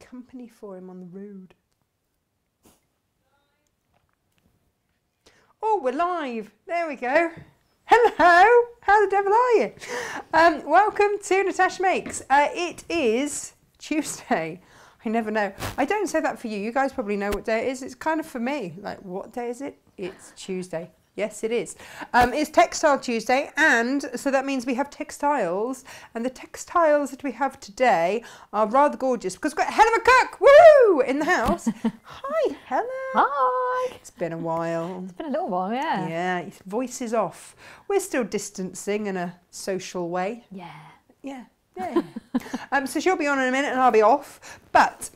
company for him on the road. Oh, we're live. There we go. Hello. How the devil are you? Welcome to Natasha Makes. It is Tuesday. I never know. I don't say that for you. You guys probably know what day it is. It's kind of for me. Like, what day is it? It's Tuesday. Yes, it is. It's Textile Tuesday, and so that means we have textiles, and the textiles that we have today are rather gorgeous because we've got a hell of a cook, woo, in the house. Hi, Helen. Hi. It's been a while. It's been a little while, yeah. Yeah, his voice is off. We're still distancing in a social way. Yeah. Yeah, yeah. So she'll be on in a minute and I'll be off, but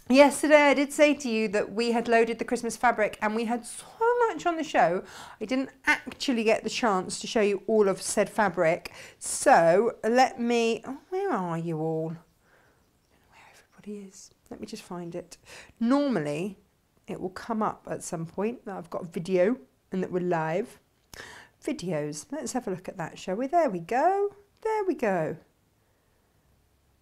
yesterday I did say to you that we had loaded the Christmas fabric and we had so much on the show. I didn't actually get the chance to show you all of said fabric. So let me, oh, where are you all? I don't know where everybody is. Let me just find it. Normally it will come up at some point that I've got a video and that we're live. Videos, let's have a look at that, shall we? There we go. There we go.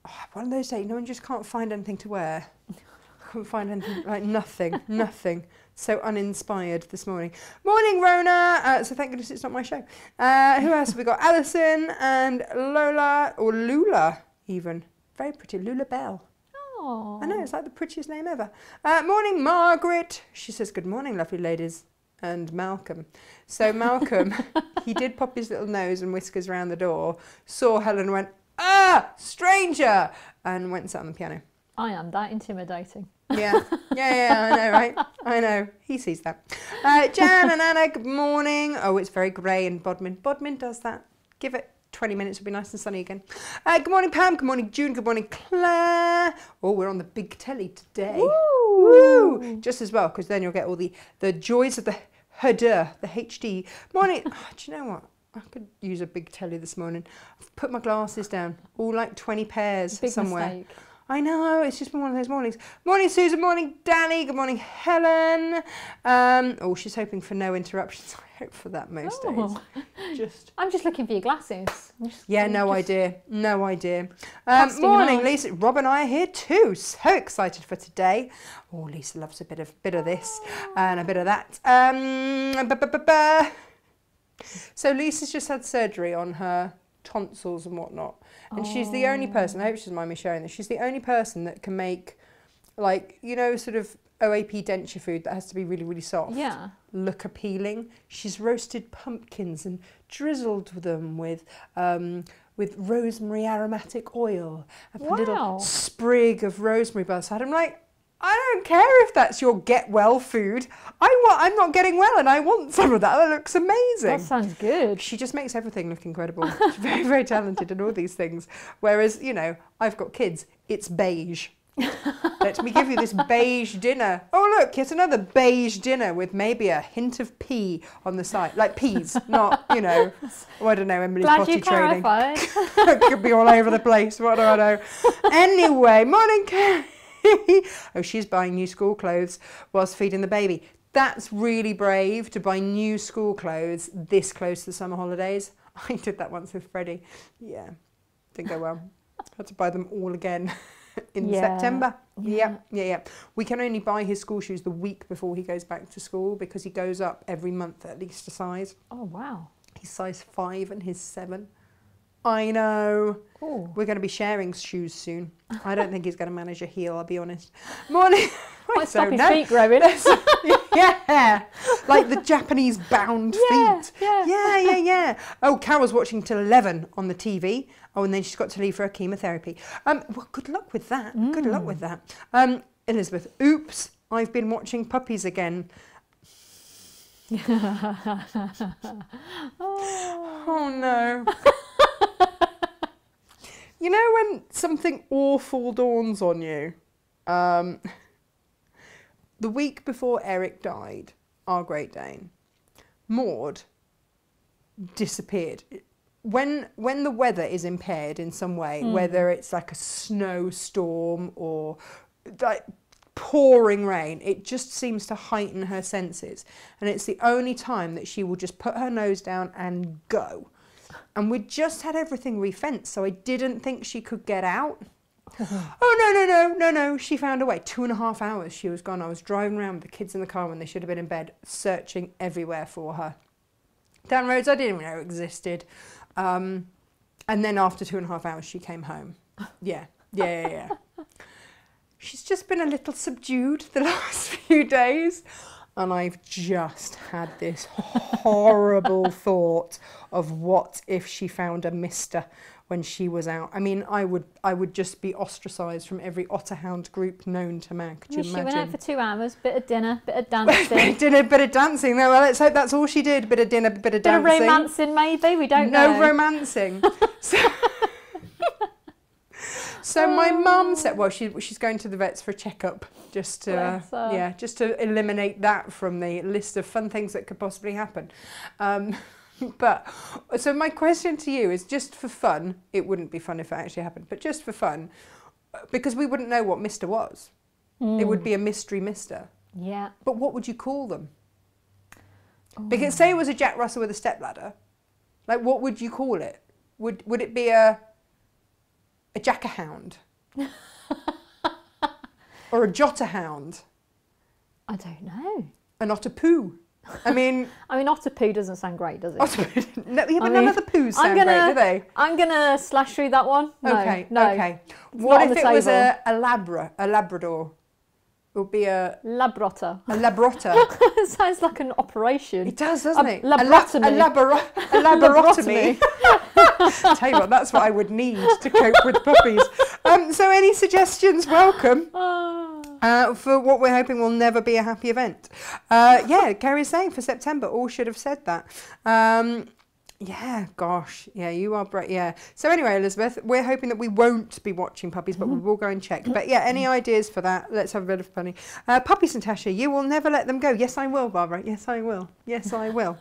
Oh, one of those days, no one just can't find anything to wear. I couldn't find anything, like nothing, nothing. So uninspired this morning. Morning, Rona. So thank goodness it's not my show. Who else have we got? Alison and Lola, or Lula even. Very pretty, Lula Bell. Oh. I know, it's like the prettiest name ever. Morning, Margaret. She says, good morning, lovely ladies. And Malcolm. So Malcolm, he did pop his little nose and whiskers around the door, saw Helen and went, ah, stranger, and went and sat on the piano. I am that intimidating. Yeah, yeah, I know, right? I know. He sees that. Jan and Anna, good morning. Oh, it's very grey in Bodmin. Bodmin does that. Give it 20 minutes, it'll be nice and sunny again. Good morning, Pam. Good morning, June. Good morning, Claire. Oh, we're on the big telly today. Woo! Woo! Just as well, because then you'll get all the joys of the HD. Morning. Oh, do you know what? I could use a big telly this morning. I've put my glasses down, all like 20 pairs Big somewhere. mistake. I know, it's just been one of those mornings. Morning, Susan. Morning, Danny. Good morning, Helen. Oh, she's hoping for no interruptions. I hope for that most days. I'm just looking for your glasses. Yeah, no idea. No idea. Casting Morning, an eye. Lisa. Rob and I are here too. So excited for today. Oh, Lisa loves a bit of this and a bit of that. So Lisa's just had surgery on her tonsils and whatnot. And she's the only person, I hope she doesn't mind me sharing this, she's the only person that can make, like, you know, sort of OAP denture food that has to be really, really soft. Yeah. Look appealing. She's roasted pumpkins and drizzled them with rosemary aromatic oil and put a little sprig of rosemary by the side. I'm like, I don't care if that's your get well food. I'm not getting well and I want some of that. That looks amazing. That sounds good. She just makes everything look incredible. She's very, very talented in all these things. Whereas, you know, I've got kids. It's beige. Let me give you this beige dinner. Oh, look, here's another beige dinner with maybe a hint of pea on the side. Like peas, not, you know, oh, I don't know, Emily's Glad potty you training. clarified. It could be all over the place. What do I know? Anyway, morning, Carrie. Oh, she's buying new school clothes whilst feeding the baby. That's really brave to buy new school clothes this close to the summer holidays. I did that once with Freddie. Yeah, didn't go well. Had to buy them all again in September. Yeah. We can only buy his school shoes the week before he goes back to school because he goes up every month at least a size. Oh, wow. He's size 5 and he's 7. I know. Ooh. We're going to be sharing shoes soon. I don't think he's going to manage a heel, I'll be honest. Morning. Might stop his feet growing. Yeah. Like the Japanese bound feet. Yeah. Oh, Carol's watching till 11 on the TV. Oh, and then she's got to leave for her chemotherapy. Well, good luck with that. Good luck with that. Elizabeth, oops, I've been watching puppies again. Oh no. You know when something awful dawns on you? The week before Eric died, our Great Dane, Maud disappeared. When the weather is impaired in some way, whether it's like a snowstorm or like pouring rain, it just seems to heighten her senses. And it's the only time that she will just put her nose down and go. And we just had everything re-fenced, so I didn't think she could get out. Oh, no, she found a way. 2.5 hours she was gone. I was driving around with the kids in the car when they should have been in bed, searching everywhere for her. Down roads I didn't even know existed. And then after 2.5 hours she came home. Yeah. She's just been a little subdued the last few days. And I've just had this horrible thought of what if she found a mister when she was out. I mean, I would just be ostracised from every otterhound group known to man. Could you imagine? She went out for 2 hours, bit of dinner, bit of dancing. Bit of dinner, bit of dancing. No, well, let's hope that's all she did. Bit of dinner, bit of dancing. Bit of romancing maybe, we don't know. No romancing. So my mum said, well, she's going to the vets for a checkup, just to just to eliminate that from the list of fun things that could possibly happen. But so my question to you is, just for fun, it wouldn't be fun if it actually happened, but just for fun, because we wouldn't know what Mister was. It would be a mystery Mister. Yeah. But what would you call them? Because say it was a Jack Russell with a stepladder, like what would you call it? Would it be a Jack-a-hound? Or a Jotterhound? I don't know. An Otterpoo? I mean, Otterpoo doesn't sound great, does it? No, yeah, but none of the poos sound great, do they? I'm gonna slash through that one. No, okay. no. Okay. What if it was a Labrador? It would be a Labrotter. A Labrotter. It sounds like an operation. It does, doesn't it? Labrotomy. A laboratomy. Tell you what, that's what I would need to cope with puppies. So any suggestions, welcome. For what we're hoping will never be a happy event. Yeah, Kerry's saying for September, all should have said that. Yeah, gosh, yeah, you are brave. Yeah. So anyway, Elizabeth, we're hoping that we won't be watching puppies, but we will go and check. But yeah, any ideas for that? Let's have a bit of funny. Puppies, Natasha, you will never let them go. Yes, I will, Barbara. Yes, I will. Yes, I will.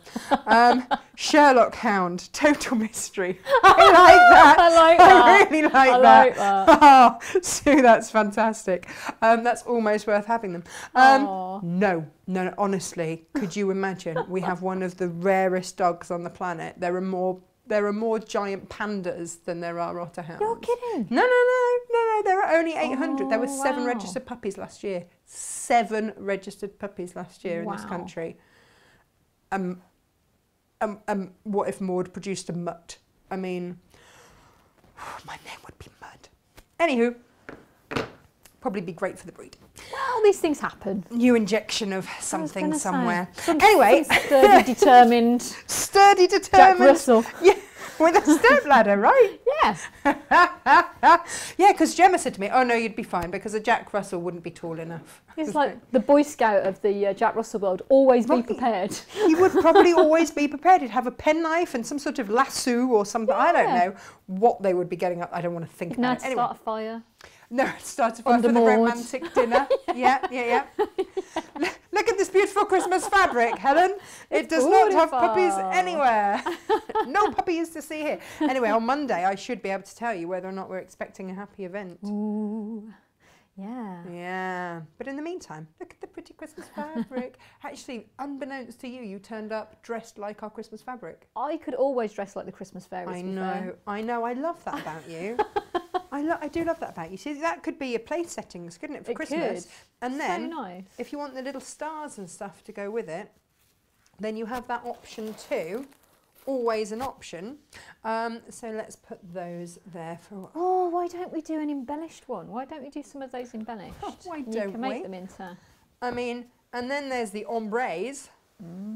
Sherlock Hound, total mystery. I like that. I like that. I really like that. Oh, Sue, that's fantastic. That's almost worth having them. No, honestly, could you imagine? We have one of the rarest dogs on the planet. There are more giant pandas than there are otterhounds. You're kidding? No. There are only 800. There were 7 registered puppies last year. 7 registered puppies last year in this country. What if Maud produced a mutt? I mean, my name would be Mud. Anywho, probably be great for the breed. Well, these things happen. New injection of something somewhere. Anyway, sturdy, determined. Sturdy, determined. Jack Russell. Yeah, with a stepladder, right? Yeah. Yeah, because Gemma said to me, oh no, you'd be fine because a Jack Russell wouldn't be tall enough. He's like the Boy Scout of the Jack Russell world. Always be prepared. He would probably always be prepared. He'd have a penknife and some sort of lasso or something. Yeah. I don't know what they would be getting up. I don't want to think about it. Anyway. Start a fire. No, start a fire for the romantic dinner. Yeah. Look at this beautiful Christmas fabric, Helen. It does not have puppies anywhere. No puppies to see here. Anyway, on Monday I should be able to tell you whether or not we're expecting a happy event. Ooh. Yeah. Yeah. But in the meantime, look at the pretty Christmas fabric. Actually, unbeknownst to you, you turned up dressed like our Christmas fabric. I could always dress like the Christmas fairies. I know. I love that about you. I do love that about you. See, that could be your place settings, couldn't it, for Christmas? Could. And then, so nice. if you want the little stars and stuff to go with it, then you have that option too. Always an option. So let's put those there for. Oh, why don't we do an embellished one? Why don't we do some of those embellished? Oh, why don't you can make them into. I mean, and then there's the ombres,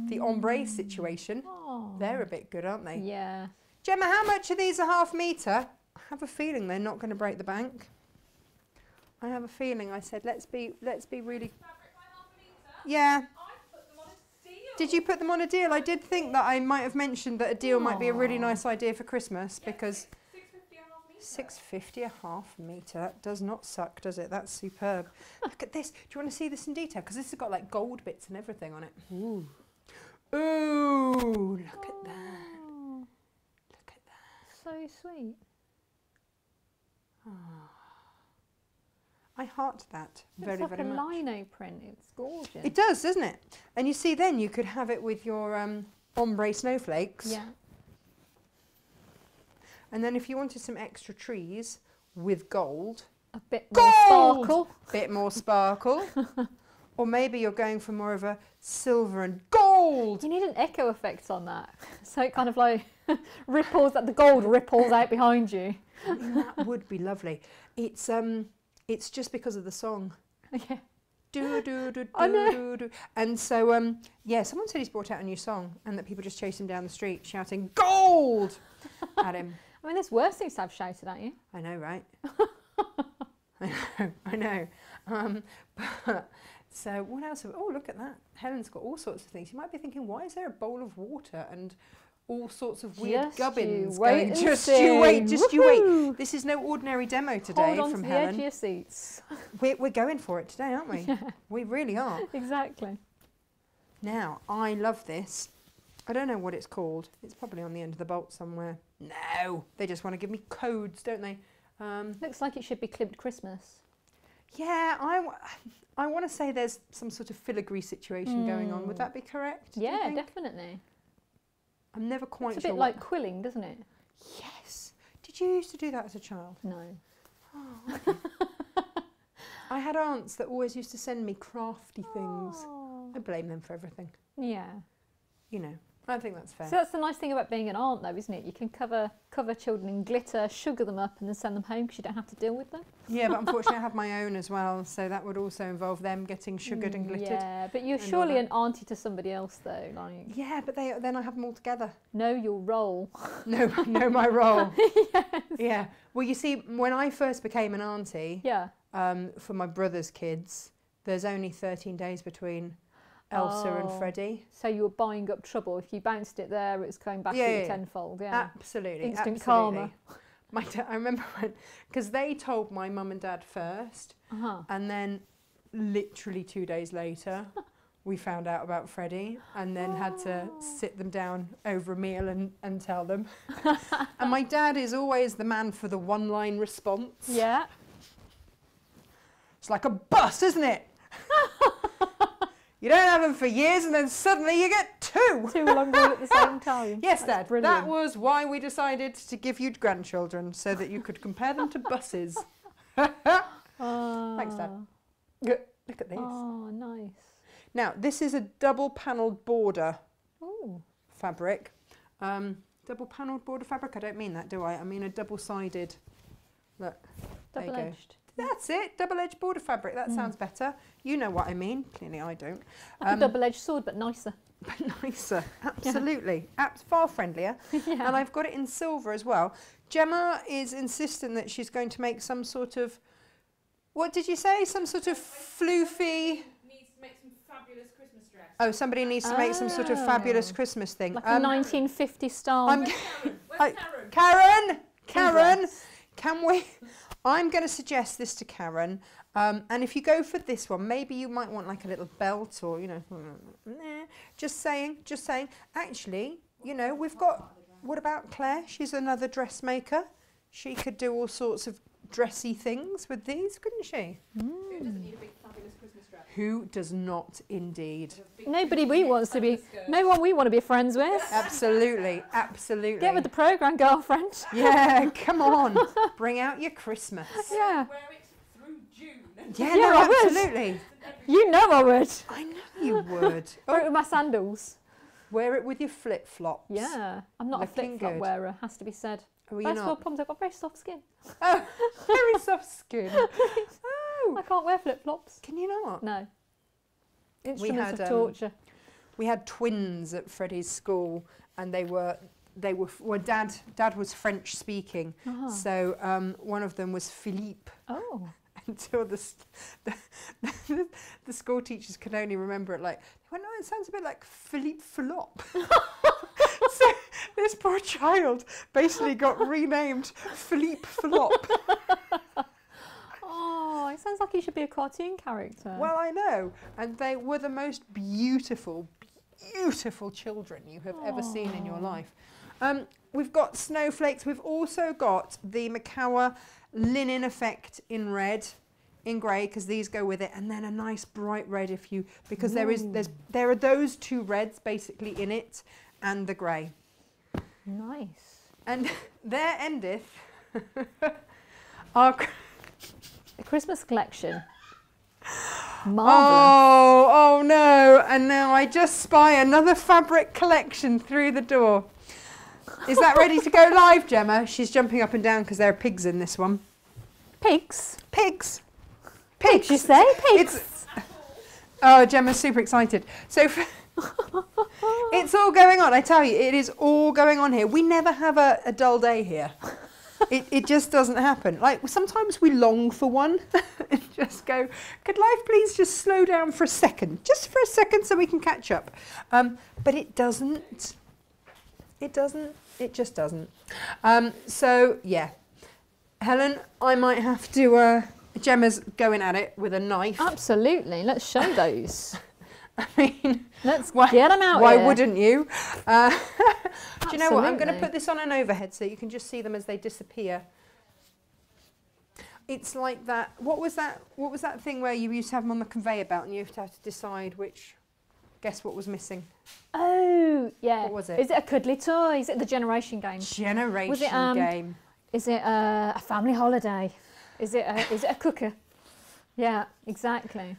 the ombre situation. Oh. They're a bit good, aren't they? Yeah. Gemma, how much are these a half metre? I have a feeling they're not going to break the bank. I have a feeling. I said let's be really. Yeah. Did you put them on a deal? I did think that I might have mentioned that a deal might be a really nice idea for Christmas because £6.50 a half metre. That does not suck, does it? That's superb. Look at this. Do you want to see this in detail? Because this has got like gold bits and everything on it. Ooh. Ooh, look at that. Look at that. So sweet. Oh. I heart that very, very much. It's like a lino print. It's gorgeous. It does, doesn't it? And you see, then you could have it with your ombre snowflakes. Yeah. And then if you wanted some extra trees with gold, A bit more sparkle. Bit more sparkle. Or maybe you're going for more of a silver and gold. You need an echo effect on that. So it kind of like ripples, that the gold ripples out behind you. I mean, that would be lovely. It's just because of the song. Yeah. Do, do, do, I know. do, do. And so, yeah, someone said he's brought out a new song and that people just chase him down the street shouting gold at him. I mean, there's worse things to have shouted at you. I know, right? I know. But, so what else? Oh, look at that. Helen's got all sorts of things. You might be thinking, why is there a bowl of water and all sorts of weird Just gubbins you wait going? and Just see. you wait, just you Woohoo! wait. This is no ordinary demo today Hold on from to the Helen. edge of your seats. We're going for it today, aren't we? Yeah. We really are. Exactly. Now, I love this. I don't know what it's called. It's probably on the end of the bolt somewhere. No, they just want to give me codes, don't they? Looks like it should be Clipped Christmas. Yeah, I want to say there's some sort of filigree situation going on. Would that be correct? do you Yeah, think? definitely. I'm never quite It's a sure. bit like quilling, doesn't it? Yes. Did you used to do that as a child? No. I had aunts that always used to send me crafty things. Oh. I blame them for everything. Yeah. You know, I think that's fair. So that's the nice thing about being an aunt, though, isn't it? You can cover children in glitter, sugar them up, and then send them home because you don't have to deal with them. Yeah, but unfortunately I have my own as well, so that would also involve them getting sugared and glittered. Yeah, but you're and all surely that. an auntie to somebody else, though. Like, Yeah, but then I have them all together. know your role. Know my role. Yes. Yeah. Well, you see, when I first became an auntie, Yeah. for my brother's kids, there's only 13 days between Elsa and Oh. Freddie. So you were buying up trouble. If you bounced it there, it's going back Yeah, at you yeah. tenfold. Yeah. Absolutely. Instant absolutely. karma. I remember when, because they told my mum and dad first, Uh-huh. and then literally 2 days later, we found out about Freddie, and then had to sit them down over a meal and tell them. And my dad is always the man for the one-line response. Yeah. It's like a bus, isn't it? You don't have them for years, and then suddenly you get two. Two along all at the same time. Yes, That's Dad. brilliant. That was why we decided to give you grandchildren, so that you could compare them to buses. Thanks, Dad. Look at this. Oh, nice. Now, this is a double-panelled border Oh. fabric. Double-panelled border fabric? I don't mean that, do I? I mean a double-sided. Look, there you go. Double-edged. That's it, double-edged border fabric. That sounds better. You know what I mean. Clearly I don't. Like a double-edged sword, but nicer. But nicer, absolutely. Far friendlier. Yeah. And I've got it in silver as well. Gemma is insisting that she's going to make some sort of, what did you say? Some sort of floofy... Needs to make some fabulous Christmas dress. Oh, somebody needs to make some sort of fabulous Christmas thing. Like a 1950s style. I'm Where's Karen? Karen, can we... I'm going to suggest this to Karen, and if you go for this one, maybe you might want like a little belt or, you know, just saying. Actually, you know, we've got, what about Claire? She's another dressmaker. She could do all sorts of dressy things with these, couldn't she? Who doesn't need a big fabulous Christmas dress? Who does not indeed? Nobody we wants to be, no one we want to be friends with. Absolutely, absolutely. Get with the programme, girlfriend. Yeah, come on. Bring out your Christmas. Yeah. Wear it through June. Yeah, Yeah, no, I would. absolutely. You know I would. I know you would. Wear it with my sandals. Wear it with your flip-flops. Yeah. I'm not a Looking flip-flop good. wearer, has to be said. Oh, are you First world not? problems, I've got very soft skin. Oh, very soft skin. Oh, I can't wear flip-flops. can you not? No. Instruments had, of torture. We had twins at Freddie's school, and they were. Well, Dad was French speaking, so one of them was Philippe. Oh. Until the school teachers could only remember it like, they went, no, it sounds a bit like Philippe Flop. So this poor child basically got renamed Philippe Flop. Oh, it sounds like he should be a cartoon character. Well, I know. And they were the most beautiful, beautiful children you have ever seen in your life. We've got snowflakes. We've also got the Macawa linen effect in red, in grey, because these go with it, and then a nice bright red because there are those two reds basically in it, and the grey. Nice. And there endeth our The Christmas collection. Marvellous. Oh no. And now I just spy another fabric collection through the door. Is that ready to go live, Gemma? She's jumping up and down because there are pigs in this one. Pigs? Pigs. Pigs, you say? Pigs. Oh, Gemma's super excited. So it's all going on. I tell you, it is all going on here. We never have a dull day here. It just doesn't happen. Like, sometimes we long for one and just go, could life please just slow down for a second? Just for a second so we can catch up. But it doesn't. It doesn't. It just doesn't. So, yeah. Helen, I might have to... Gemma's going at it with a knife. Absolutely. Let's show those. I mean... Let's get them out Why here. wouldn't you? Do you know what? I'm going to put this on an overhead so you can just see them as they disappear. It's like that... What was that thing where you used to have them on the conveyor belt and you have to decide which... Guess what was missing? Oh, yeah. What was it? Is it a cuddly toy? Is it the generation game? Generation game. Is it a family holiday? Is it a cooker? Yeah, exactly.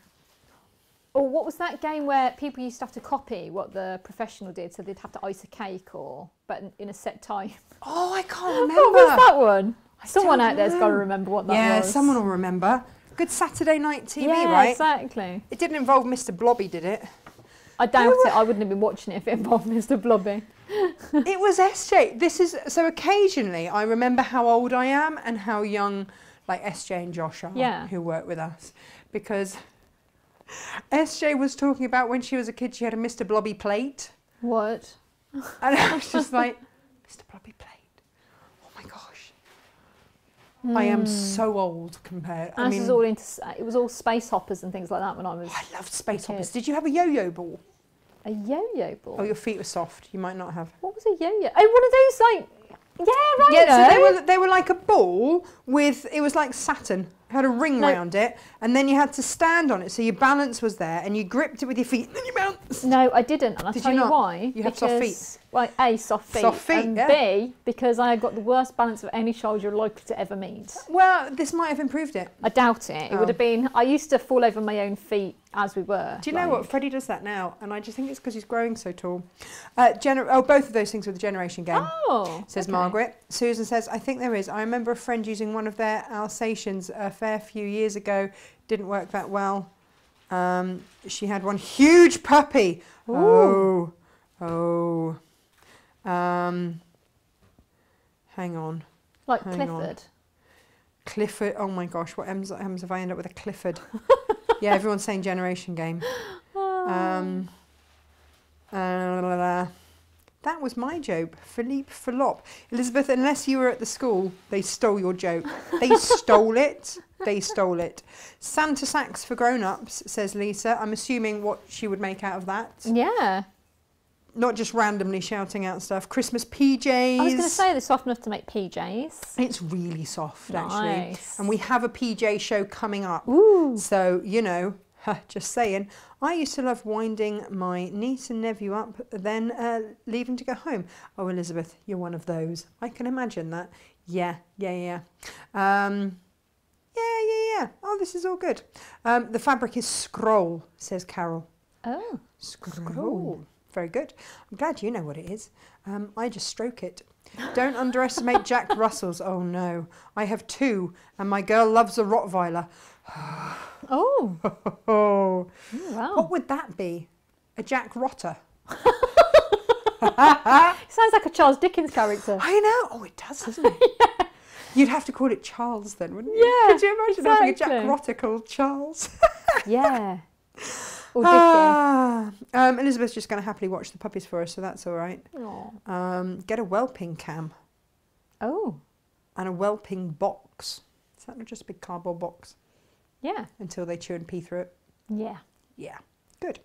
Or what was that game where people used to have to copy what the professional did, so they'd have to ice a cake but in a set time? Oh, I can't remember. What was that one? Someone don't out there's got to know. remember what that was. Yeah, someone will remember. Good Saturday night TV, yeah, right? Exactly. It didn't involve Mr. Blobby, did it? I doubt it. I wouldn't have been watching it if it involved Mr. Blobby. It was SJ. So occasionally I remember how old I am and how young like SJ and Josh are, who work with us. Because SJ was talking about when she was a kid, she had a Mr. Blobby plate. What? And I was just like, Mr. Blobby plate? Oh my gosh. I am so old compared. I mean, it was all space hoppers and things like that when I was. I loved space hoppers. Did you have a yo-yo ball? A yo-yo ball? Oh, your feet were soft. You might not have. What was a yo-yo? Oh, one of those like. Yeah, right. Yeah, so they were like a ball with, it was like Saturn. It had a ring round it, and then you had to stand on it, so your balance was there, and you gripped it with your feet, and then you bounced. No, I didn't, and I'll tell you why. You have soft feet. Well, A, soft feet. Soft feet, and yeah. B, because I got the worst balance of any child you're likely to ever meet. Well, this might have improved it. I doubt it. It would have been, I used to fall over my own feet as we were. Do you know what? Freddie does that now, and I just think it's because he's growing so tall. Both of those things were the generation game. Oh, says Margaret. Susan says, I think there is. I remember a friend using one of their Alsatians a fair few years ago. Didn't work that well. She had one huge puppy. Ooh. Oh. Hang on. Like Clifford. Clifford. Oh my gosh, what M's have I ended up with a Clifford? Yeah, everyone's saying generation game. That was my joke. Philippe Philop. Elizabeth, unless you were at the school, they stole your joke. They stole it. They stole it. Santa sacks for grown-ups, says Lisa. I'm assuming what she would make out of that. Yeah. Not just randomly shouting out stuff. Christmas PJs. I was going to say they're soft enough to make PJs. It's really soft, actually. Nice. And we have a PJ show coming up. Ooh. So, you know, just saying. I used to love winding my niece and nephew up, then leaving to go home. Oh, Elizabeth, you're one of those. I can imagine that. Yeah. Yeah. Oh, this is all good. The fabric is scroll, says Carol. Oh. Scroll. Very good. I'm glad you know what it is. I just stroke it. Don't underestimate Jack Russells. Oh no, I have two, and my girl loves a Rottweiler. Oh. Oh, Wow. what would that be? A Jack Rotter? Sounds like a Charles Dickens character. I know. Oh, it does, doesn't it? Yeah. You'd have to call it Charles then, wouldn't you? Yeah. Could you imagine having a Jack exactly. Rotter called Charles? Yeah. Or Dicky. Elizabeth's just going to happily watch the puppies for us, so that's all right. Get a whelping cam. Oh. And a whelping box. Is that not just a big cardboard box? Yeah. Until they chew and pee through it. Yeah. Yeah. Good.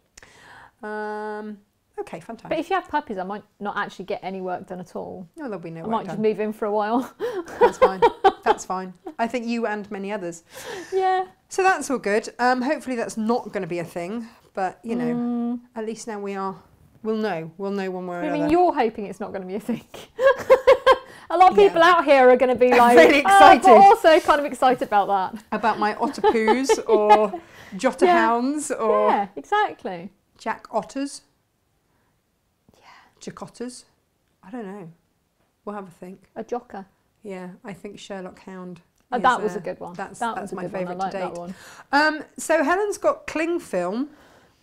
Okay, fantastic. But if you have puppies, I might not actually get any work done at all. No, there'll be no I work might done. just move in for a while. That's fine. That's fine. I think you and many others. Yeah. So that's all good. Hopefully that's not going to be a thing, but you know, at least now we'll know. We'll know one way or I another. mean, you're hoping it's not going to be a thing. A lot of people out here are going to be like, really excited. but also kind of excited about that. About my otterpoos or jotterhounds or Yeah, exactly. Jack Otters. Yeah. Jack Otters. I don't know. We'll have a think. A jocker. Yeah, I think Sherlock Hound. That was a good one. That's my my favourite to that date. one. So Helen's got cling film.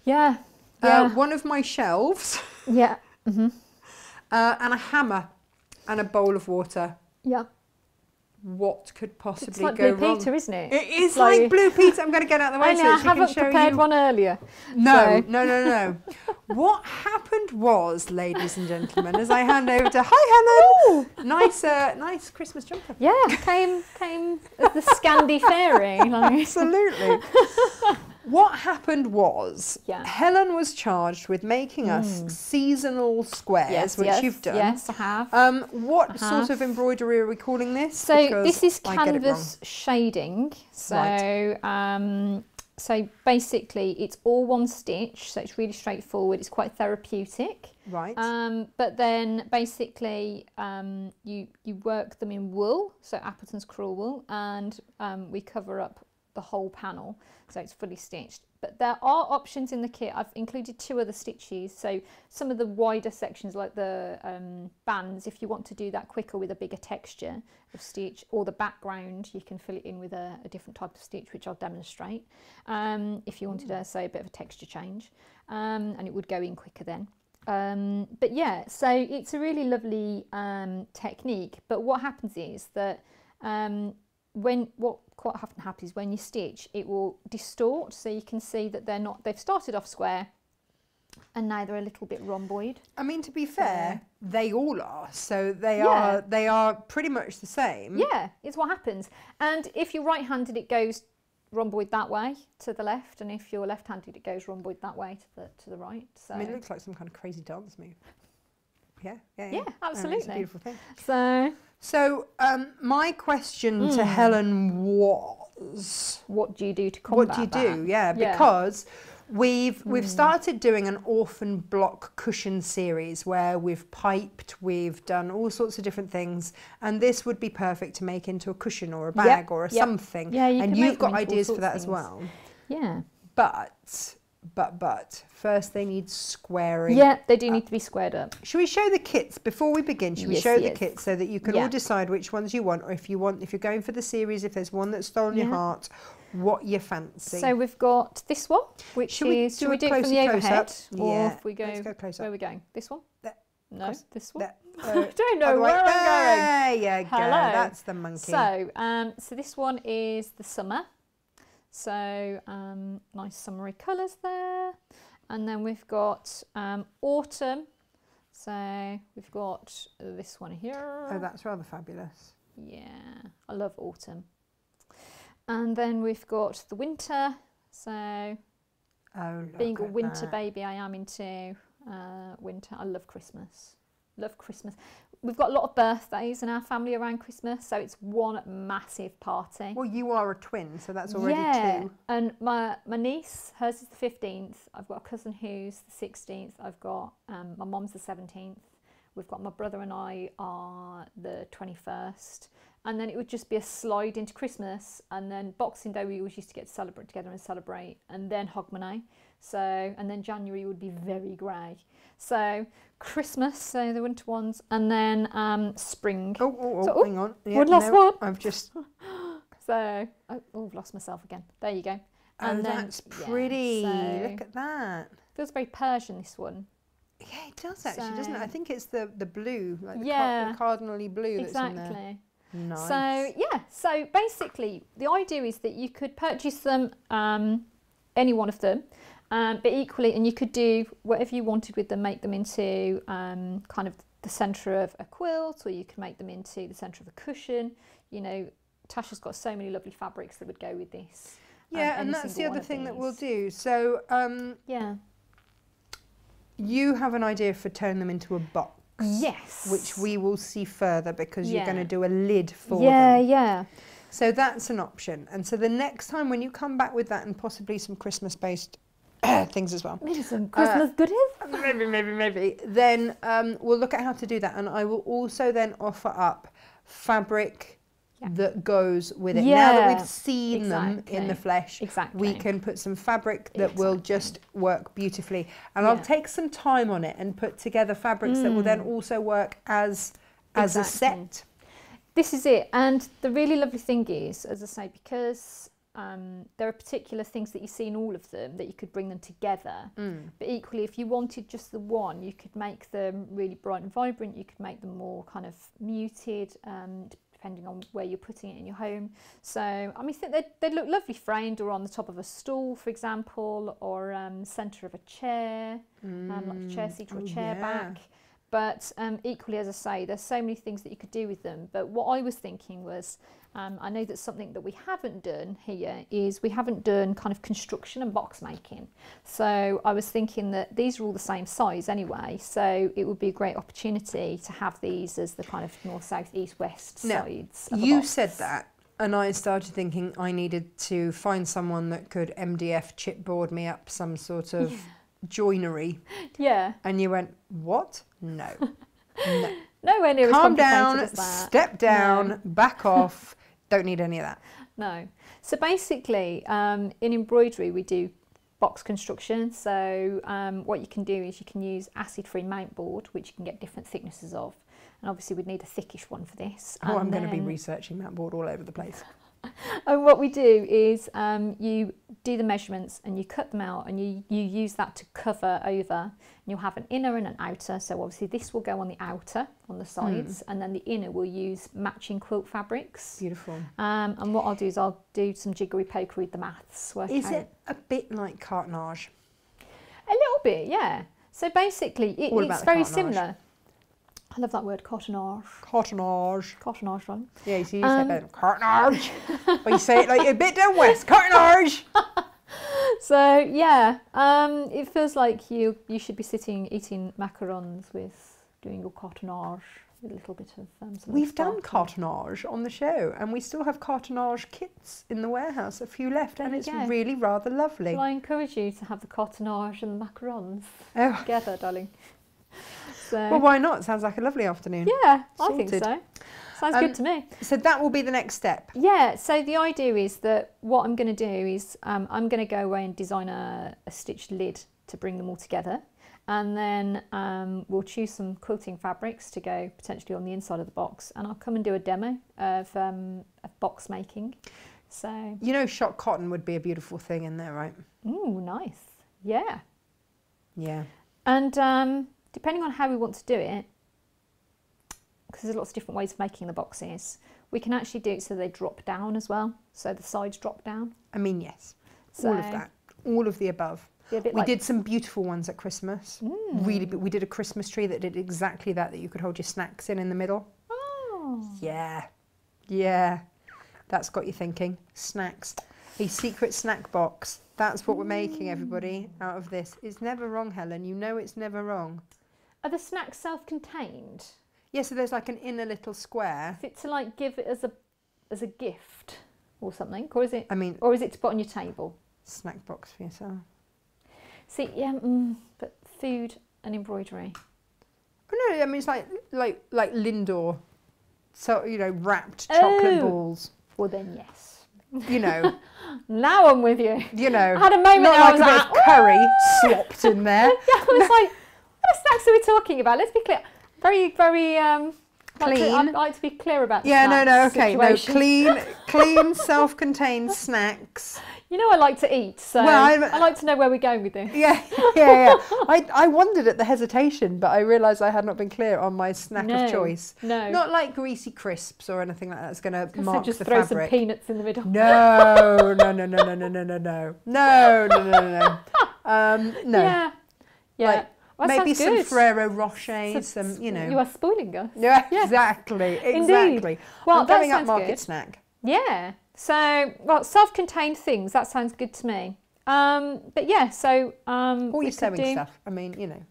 Yeah. Yeah. One of my shelves. Yeah. Mm-hmm. And a hammer and a bowl of water. Yeah. What could possibly It's like go Blue wrong? Peter, isn't it? It is like Blue Peter. I'm going to get out of the way I so know, I that she can haven't show prepared you. one earlier. No, so. no. What happened was, ladies and gentlemen, as I hand over to Helen. Nice Christmas jumper. Yeah, came as the Scandi fairy. Like. Absolutely. What happened was, Yeah. Helen was charged with making us seasonal squares, which you've done. Yes, I have. What sort of embroidery are we calling this? So Because this is I get it canvas shading. So Right. so basically it's all one stitch, so it's really straightforward. It's quite therapeutic. Right. But then basically you work them in wool, so Appleton's crewel wool, and we cover up the whole panel, so it's fully stitched. But there are options in the kit. I've included 2 other stitches, so some of the wider sections like the bands, if you want to do that quicker with a bigger texture of stitch, or the background, you can fill it in with a different type of stitch, which I'll demonstrate, if you wanted to say a bit of a texture change, and it would go in quicker then. But yeah, so it's a really lovely technique, but what happens is that what quite often happens is when you stitch, it will distort, so you can see that they've started off square and now they're a little bit rhomboid. I mean, to be fair, they all are, so they are pretty much the same. Yeah, it's what happens. And if you're right-handed, it goes rhomboid that way to the left, and if you're left-handed, it goes rhomboid that way to the right. So I mean, it looks like some kind of crazy dance move. Yeah, absolutely. It's a beautiful thing. So my question to Helen was, what do you do to combat what do you that? do? Yeah, because we've started doing an orphan block cushion series where we've piped, we've done all sorts of different things, and this would be perfect to make into a cushion or a bag or something. Yeah, and you've got ideas for that as well. Yeah. But first they need squaring. Yeah, they do need to be squared up. Should we show the kits before we begin? Should we show the kits so that you can all decide which ones you want, or if you're going for the series, if there's one that's stolen your heart, what you fancy. So we've got this one, which should we do it from the overhead, or if we go, let's go close up. where are we going? This one? No, this one. I don't know where I'm going. There you go. Hello. That's the monkey. So this one is the summer. So nice summery colours there, and then we've got autumn. So we've got this one here. Oh, that's rather fabulous. Yeah, I love autumn. And then we've got the winter. So being a winter baby, I am into winter. I love Christmas. Love Christmas. We've got a lot of birthdays in our family around Christmas, so it's one massive party. Well, you are a twin, so that's already 2. And my niece, hers is the 15th. I've got a cousin who's the 16th. I've got my mum's the 17th. We've got my brother and I are the 21st. And then it would just be a slide into Christmas, and then Boxing Day we always used to get to celebrate together and celebrate, and then Hogmanay. So, and then January would be very grey. So Christmas, so the winter ones, and then spring. Oh, hang on. Yeah, last one. I've just... So, I've lost myself again. There you go. And that's pretty. So look at that. Feels very Persian, this one. Yeah, it does actually, doesn't it? I think it's the blue, like the cardinally blue that's in there. Exactly. Nice. So, so basically the idea is that you could purchase them, any one of them, but equally, and you could do whatever you wanted with them, make them into kind of the centre of a quilt, or you can make them into the centre of a cushion. You know, Tasha's got so many lovely fabrics that would go with this. Yeah, and that's the other thing that we'll do. So, you have an idea for turning them into a box. Yes. Which we will see further, because you're going to do a lid for them. Yeah. So that's an option. And so the next time when you come back with that, and possibly some Christmas-based things as well. Maybe some Christmas goodies? Maybe. Then we'll look at how to do that. And I will also then offer up fabric Yeah. that goes with it. Now that Yeah, we've seen them in the flesh, Exactly. we can put some fabric that will Exactly. just work beautifully. And Yeah. I'll take some time on it and put together fabrics that will then also work as a Exactly. set. This is it. And the really lovely thing is, as I say, because there are particular things that you see in all of them that you could bring them together. But equally, if you wanted just the one, you could make them really bright and vibrant. You could make them more kind of muted, depending on where you're putting it in your home. So, I mean, I think they'd look lovely framed or on the top of a stool, for example, or centre of a chair, like a chair seat or a chair back. But equally, as I say, there's so many things that you could do with them. But what I was thinking was, I know that something that we haven't done here is we haven't done kind of construction and box making. So I was thinking that these are all the same size anyway. So it would be a great opportunity to have these as the kind of north, south, east, west sides of a You box. said that, and I started thinking I needed to find someone that could MDF chipboard me up some sort of joinery. Yeah. And you went, what? No. No. Nowhere near as Calm complicated down, as that. step down, No. back off. Don't need any of that. No. So basically, in embroidery, we do box construction. So what you can do is you can use acid-free mount board, which you can get different thicknesses of. And obviously we'd need a thickish one for this. Oh, And I'm going to be then- researching that board all over the place. And what we do is you do the measurements and you cut them out and you use that to cover over. And you'll have an inner and an outer. So obviously this will go on the outer, on the sides, and then the inner will use matching quilt fabrics. Beautiful. And what I'll do is I'll do some jiggery pokery with the maths. Is it a bit like cartonnage? A little bit, yeah. So basically All about it's the very cartonnage. similar. I love that word, cartonnage. Cartonnage. Cartonnage, right? Yeah, you see, you say that. Cartonnage. Or you say it like a bit down west. Cartonnage. So yeah, it feels like you should be sitting eating macarons with doing your cartonnage with a little bit of something We've done sparkling. cartonnage on the show, and we still have cartonnage kits in the warehouse, a few left, and There you it's go. really rather lovely. Well, I encourage you to have the cartonnage and the macarons Oh, together, darling. So well, why not? Sounds like a lovely afternoon. yeah, I think Sorted. so. Sounds good to me. So that will be the next step. Yeah, so the idea is that what I'm going to do is I'm going to go away and design a stitched lid to bring them all together. And then we'll choose some quilting fabrics to go potentially on the inside of the box. And I'll come and do a demo of box making. So, You know, shot cotton would be a beautiful thing in there, right? ooh, nice. Yeah. Yeah. And depending on how we want to do it, because there's lots of different ways of making the boxes, we can actually do it so they drop down as well. So the sides drop down. I mean, yes. So, all of that. All of the above. be a bit We like, did some beautiful ones at Christmas. Really, we did a Christmas tree that did exactly that you could hold your snacks in the middle. Oh. Yeah. Yeah. That's got you thinking. Snacks. A secret snack box. That's what we're making, everybody, out of this. It's never wrong, Helen. You know it's never wrong. Are the snacks self-contained? Yeah, so there's like an inner little square. Is it to like give it as a gift or something, or is it? I mean, Or is it to put on your table? snack box for yourself. See, yeah, but food and embroidery. Oh no, I mean it's like Lindor. So, you know, wrapped chocolate Oh. balls. Well then, yes. You know. Now I'm with you. You know. I had a moment Not I like was a bit like, of curry slopped in there. yeah, I was like, what snacks are we talking about? Let's be clear. Very, very Clean. I'd like to be clear about the Yeah, no, snacks okay. No, situation. clean, self-contained snacks. You know I like to eat, so Well, I like to know where we're going with this. Yeah. I wondered at the hesitation, but I realised I had not been clear on my snack No, of choice. No. Not like greasy crisps or anything like that. That's going to So mark just the throw fabric. some peanuts in the middle. No. No. Yeah. Yeah. Like, Well, that maybe sounds some good. Ferrero Rocher, some, you know. You are spoiling us. Yeah, Yeah. exactly. Indeed. Well, I'm that going up sounds market good. snack. Yeah. So, well, self-contained things. That sounds good to me. But yeah. So, All we your could sewing do- stuff. I mean, you know.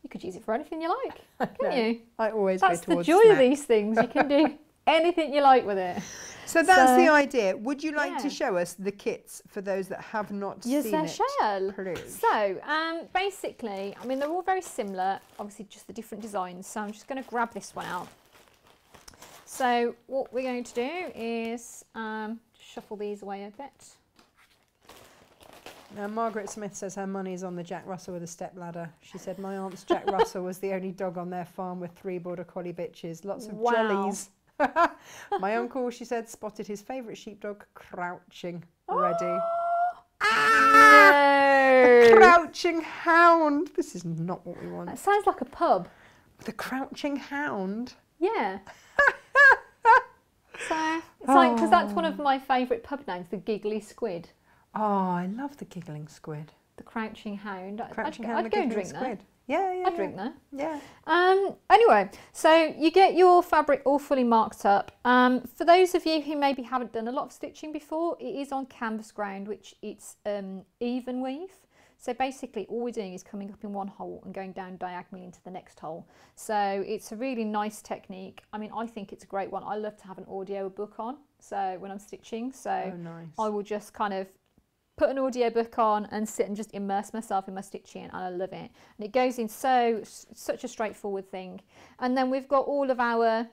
You could use it for anything you like, No, couldn't you? I always That's go the towards joy snack. of these things. You can do anything you like with it. So that's So- the idea. Would you like to Yeah. show us the kits for those that have not Yes, seen I it? shall. Please. So, basically, I mean, they're all very similar, obviously just the different designs. So I'm just going to grab this one out. So what we're going to do is shuffle these away a bit. Now, Margaret Smith says her money's on the Jack Russell with a stepladder. She said, my aunt's Jack Russell was the only dog on their farm with 3 border collie bitches. Lots of jollies. My uncle, she said, spotted his favourite sheepdog crouching ready. A crouching hound. This is not what we want. That sounds like a pub. The crouching hound. Yeah. So it's like, because that's one of my favourite pub names, the Giggly Squid. Oh, I love the giggling squid. The Crouching Hound. Crouching I'd hound, the go and giggling drink squid. that. Yeah. I'd drink that. Yeah. Anyway, so you get your fabric all fully marked up. For those of you who maybe haven't done a lot of stitching before, it is on canvas ground, which it's even weave. So basically all we're doing is coming up in one hole and going down diagonally into the next hole. So it's a really nice technique. I mean, I think it's a great one. I love to have an audio book on, so when I'm stitching, so nice. I will just kind of put an audio book on and sit and just immerse myself in my stitching, and I love it. And it goes in such a straightforward thing. And then we've got all of our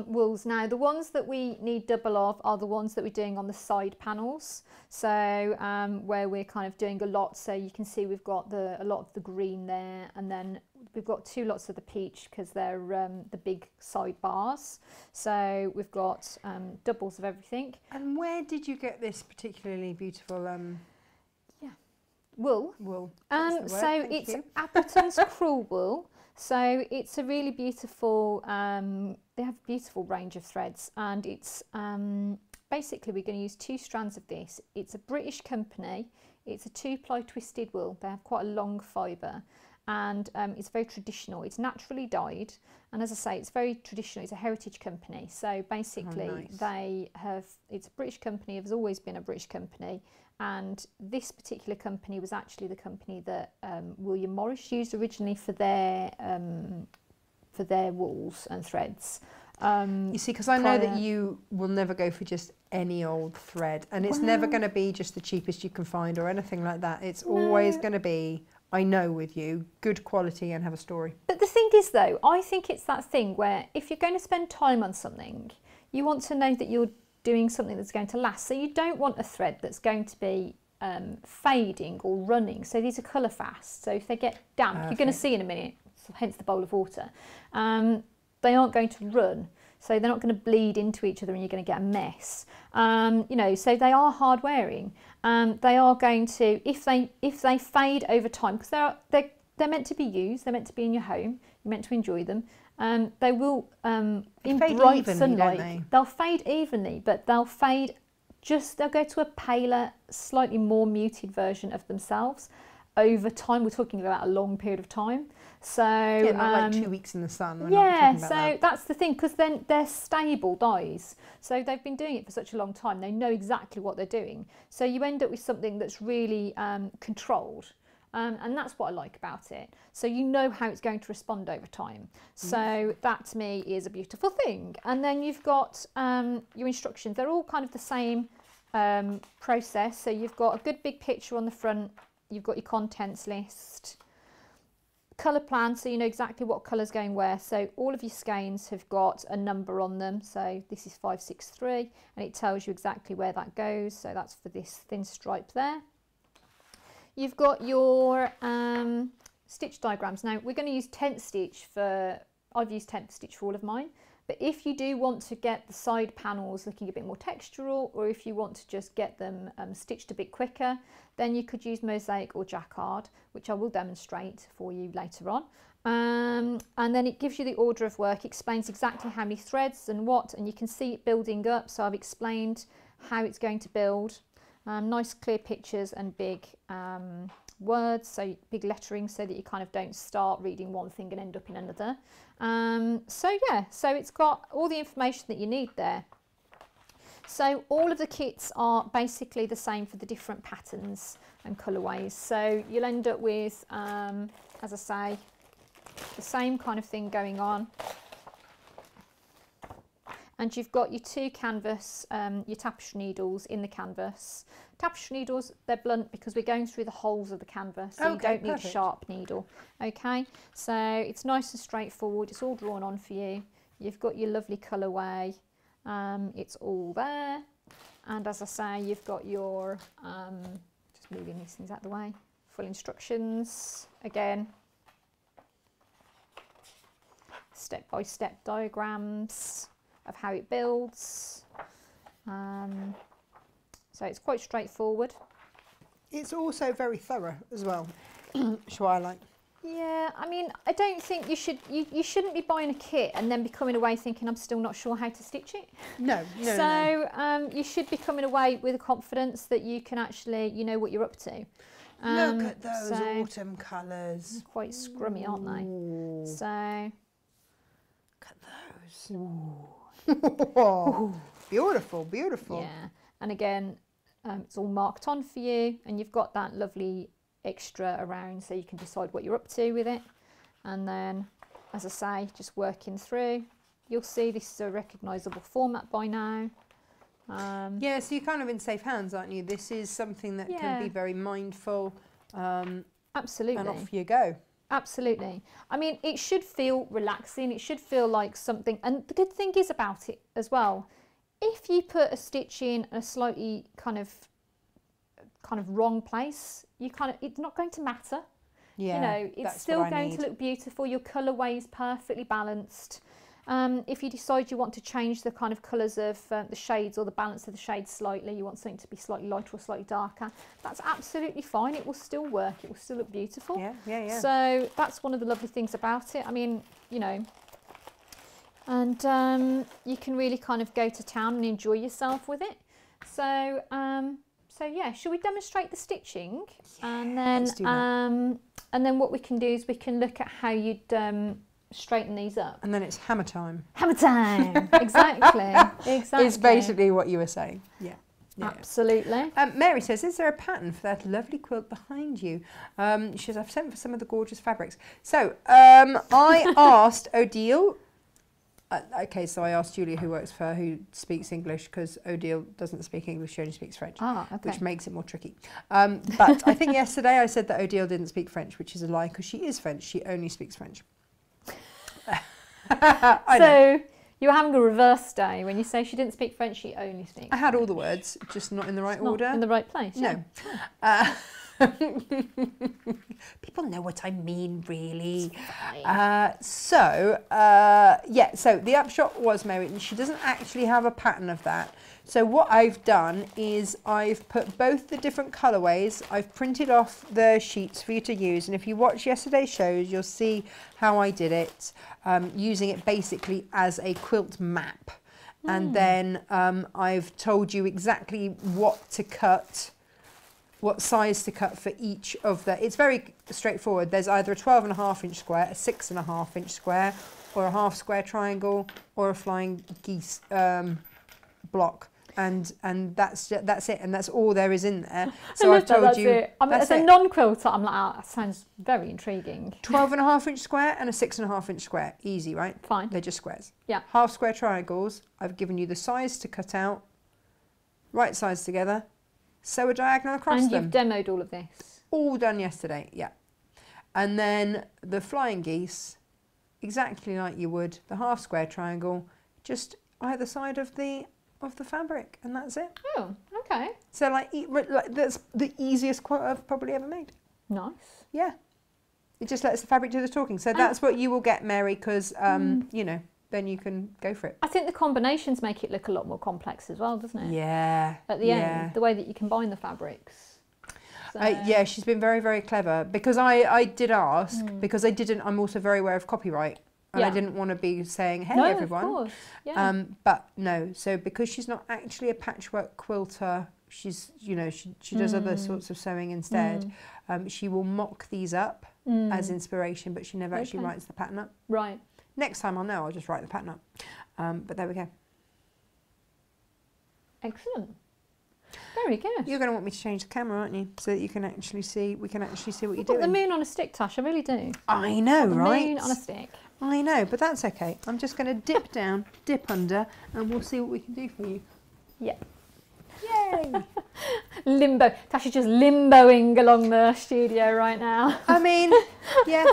wools. Now the ones that we need double of are the ones that we're doing on the side panels, so where we're kind of doing a lot. So you can see we've got a lot of the green there, and then we've got 2 lots of the peach because they're the big side bars. So we've got doubles of everything. And where did you get this particularly beautiful wool? Wool. So it's Appleton's Cruel Wool. So it's a really beautiful, they have a beautiful range of threads, and it's basically we're going to use 2 strands of this. It's a British company. It's a 2-ply twisted wool. They have quite a long fibre, and it's very traditional. It's naturally dyed, and as I say, it's very traditional. It's a heritage company. So basically it's a British company. It has always been a British company. And this particular company was actually the company that William Morris used originally for their wools and threads. You see, because I know that you will never go for just any old thread, and it's never going to be just the cheapest you can find or anything like that. It's always going to be, I know with you, good quality and have a story. But the thing is though, I think it's that thing where if you're going to spend time on something, you want to know that you're doing something that's going to last. So you don't want a thread that's going to be fading or running. So these are colour fast. So if they get damp, you're going to see in a minute, so hence the bowl of water, they aren't going to run. So they're not going to bleed into each other and you're going to get a mess. You know, so they are hard wearing. They are going to, if they fade over time, because they're meant to be used, they're meant to be in your home, you're meant to enjoy them. They will, in bright sunlight, they'll fade evenly, but they'll fade they'll go to a paler, slightly more muted version of themselves over time. We're talking about a long period of time. So, yeah, not like 2 weeks in the sun. That's the thing, because then they're stable dyes. So they've been doing it for such a long time. They know exactly what they're doing. So you end up with something that's really controlled. And that's what I like about it. So you know how it's going to respond over time. So that to me is a beautiful thing. And then you've got your instructions. They're all kind of the same process. So you've got a good big picture on the front. You've got your contents list. Colour plan, so you know exactly what colour's going where. So all of your skeins have got a number on them. So this is 563 and it tells you exactly where that goes. So that's for this thin stripe there. You've got your stitch diagrams. Now we're going to use tent stitch I've used tent stitch for all of mine, but if you do want to get the side panels looking a bit more textural, or if you want to just get them stitched a bit quicker, then you could use mosaic or jacquard, which I will demonstrate for you later on. And then it gives you the order of work, explains exactly how many threads and what, and you can see it building up. So I've explained how it's going to build. Nice clear pictures and big words, so big lettering, so that you kind of don't start reading one thing and end up in another. So yeah, so it's got all the information that you need there. So all of the kits are basically the same for the different patterns and colourways. So you'll end up with, as I say, the same kind of thing going on. And you've got your 2 canvas, your tapestry needles in the canvas. Tapestry needles, they're blunt because we're going through the holes of the canvas, so you don't need a sharp needle. Okay, so it's nice and straightforward. It's all drawn on for you. you've got your lovely colourway. It's all there. And as I say, you've got your, just moving these things out of the way, full instructions. Again, step-by-step diagrams of how it builds. So it's quite straightforward. It's also very thorough as well, which I like. Yeah, I mean, I don't think you shouldn't be buying a kit and then be coming away thinking I'm still not sure how to stitch it. No. You should be coming away with a confidence that you can actually, you know what you're up to. Look at those autumn colours. Quite scrummy, aren't they? Ooh. So Look at those. Ooh. Beautiful, beautiful. yeah, and again, it's all marked on for you, and you've got that lovely extra around so you can decide what you're up to with it. And then, as I say, just working through, you'll see this is a recognisable format by now. Yeah, so you're kind of in safe hands, aren't you? This is something that can be very mindful. Absolutely. And off you go. Absolutely. I mean, it should feel relaxing. It should feel like something. And the good thing is about it as well, if you put a stitch in a slightly kind of wrong place, it's not going to matter. Yeah, you know, it's still going to look beautiful. Your colourway is perfectly balanced. If you decide you want to change the kind of colours of the shades or the balance of the shades slightly, you want something to be slightly lighter or slightly darker, that's absolutely fine. It will still work. It will still look beautiful. Yeah. So that's one of the lovely things about it. I mean, you know, and you can really kind of go to town and enjoy yourself with it. So, so yeah, shall we demonstrate the stitching? And then, let's do that. And then what we can do is we can look at how you'd straighten these up. And then it's hammer time. Hammer time! Exactly. It's basically what you were saying. Yeah. Absolutely. Mary says, is there a pattern for that lovely quilt behind you? She says, I've sent for some of the gorgeous fabrics. So I asked Odile. Okay, so I asked Julia, who works for her, who speaks English, because Odile doesn't speak English, she only speaks French, which makes it more tricky. But I think yesterday I said that Odile didn't speak French, which is a lie, because she is French. She only speaks French. So you're having a reverse day when you say she didn't speak French, she only speaks I had all the words, just not in the right order. Not in the right place. No. People know what I mean, really. So the upshot was, Mary, she doesn't actually have a pattern of that. So what I've done is I've put both the different colourways, I've printed off the sheets for you to use, and if you watch yesterday's shows, you'll see how I did it, using it basically as a quilt map. And then I've told you exactly what to cut, what size to cut for each of the, it's very straightforward. There's either a 12.5 inch square, a 6.5 inch square, or a half square triangle, or a flying geese block. And that's it, and that's all there is in there. So I've told you. It. I mean, as a non-quilter, I'm like, that sounds very intriguing. 12.5 inch square and a 6.5 inch square, easy, right? Fine. They're just squares. Yeah. Half square triangles. I've given you the size to cut out, right sides together, sew a diagonal across them. And you've demoed all of this. All done yesterday, yeah. And then the flying geese, exactly like you would the half square triangle, just either side of the fabric, and that's it. Oh, okay. So like that's the easiest quote I've probably ever made. Nice. Yeah. It just lets the fabric do the talking. So that's what you will get, Mary, because you know, then you can go for it. I think the combinations make it look a lot more complex as well, doesn't it? Yeah. At the end, the way that you combine the fabrics. So. Yeah, she's been very, very clever, because I did ask, because I'm also very aware of copyright. And I didn't want to be saying, hey, everyone. Of course. Yeah. But no, so because she's not actually a patchwork quilter, she's, you know, she does other sorts of sewing instead. She will mock these up as inspiration, but she never actually writes the pattern up. Right. Next time I'll know, I'll just write the pattern up. But there we go. Excellent. Very good. You're going to want me to change the camera, aren't you? So that you can actually see, we can actually see what you're Put doing. the moon on a stick, Tash, I really do. I know, right? The moon on a stick. I know, but that's okay. I'm just going to dip down, dip under, and we'll see what we can do for you. Yeah. Yay! Limbo. Tasha's just limboing along the studio right now. I mean, yeah,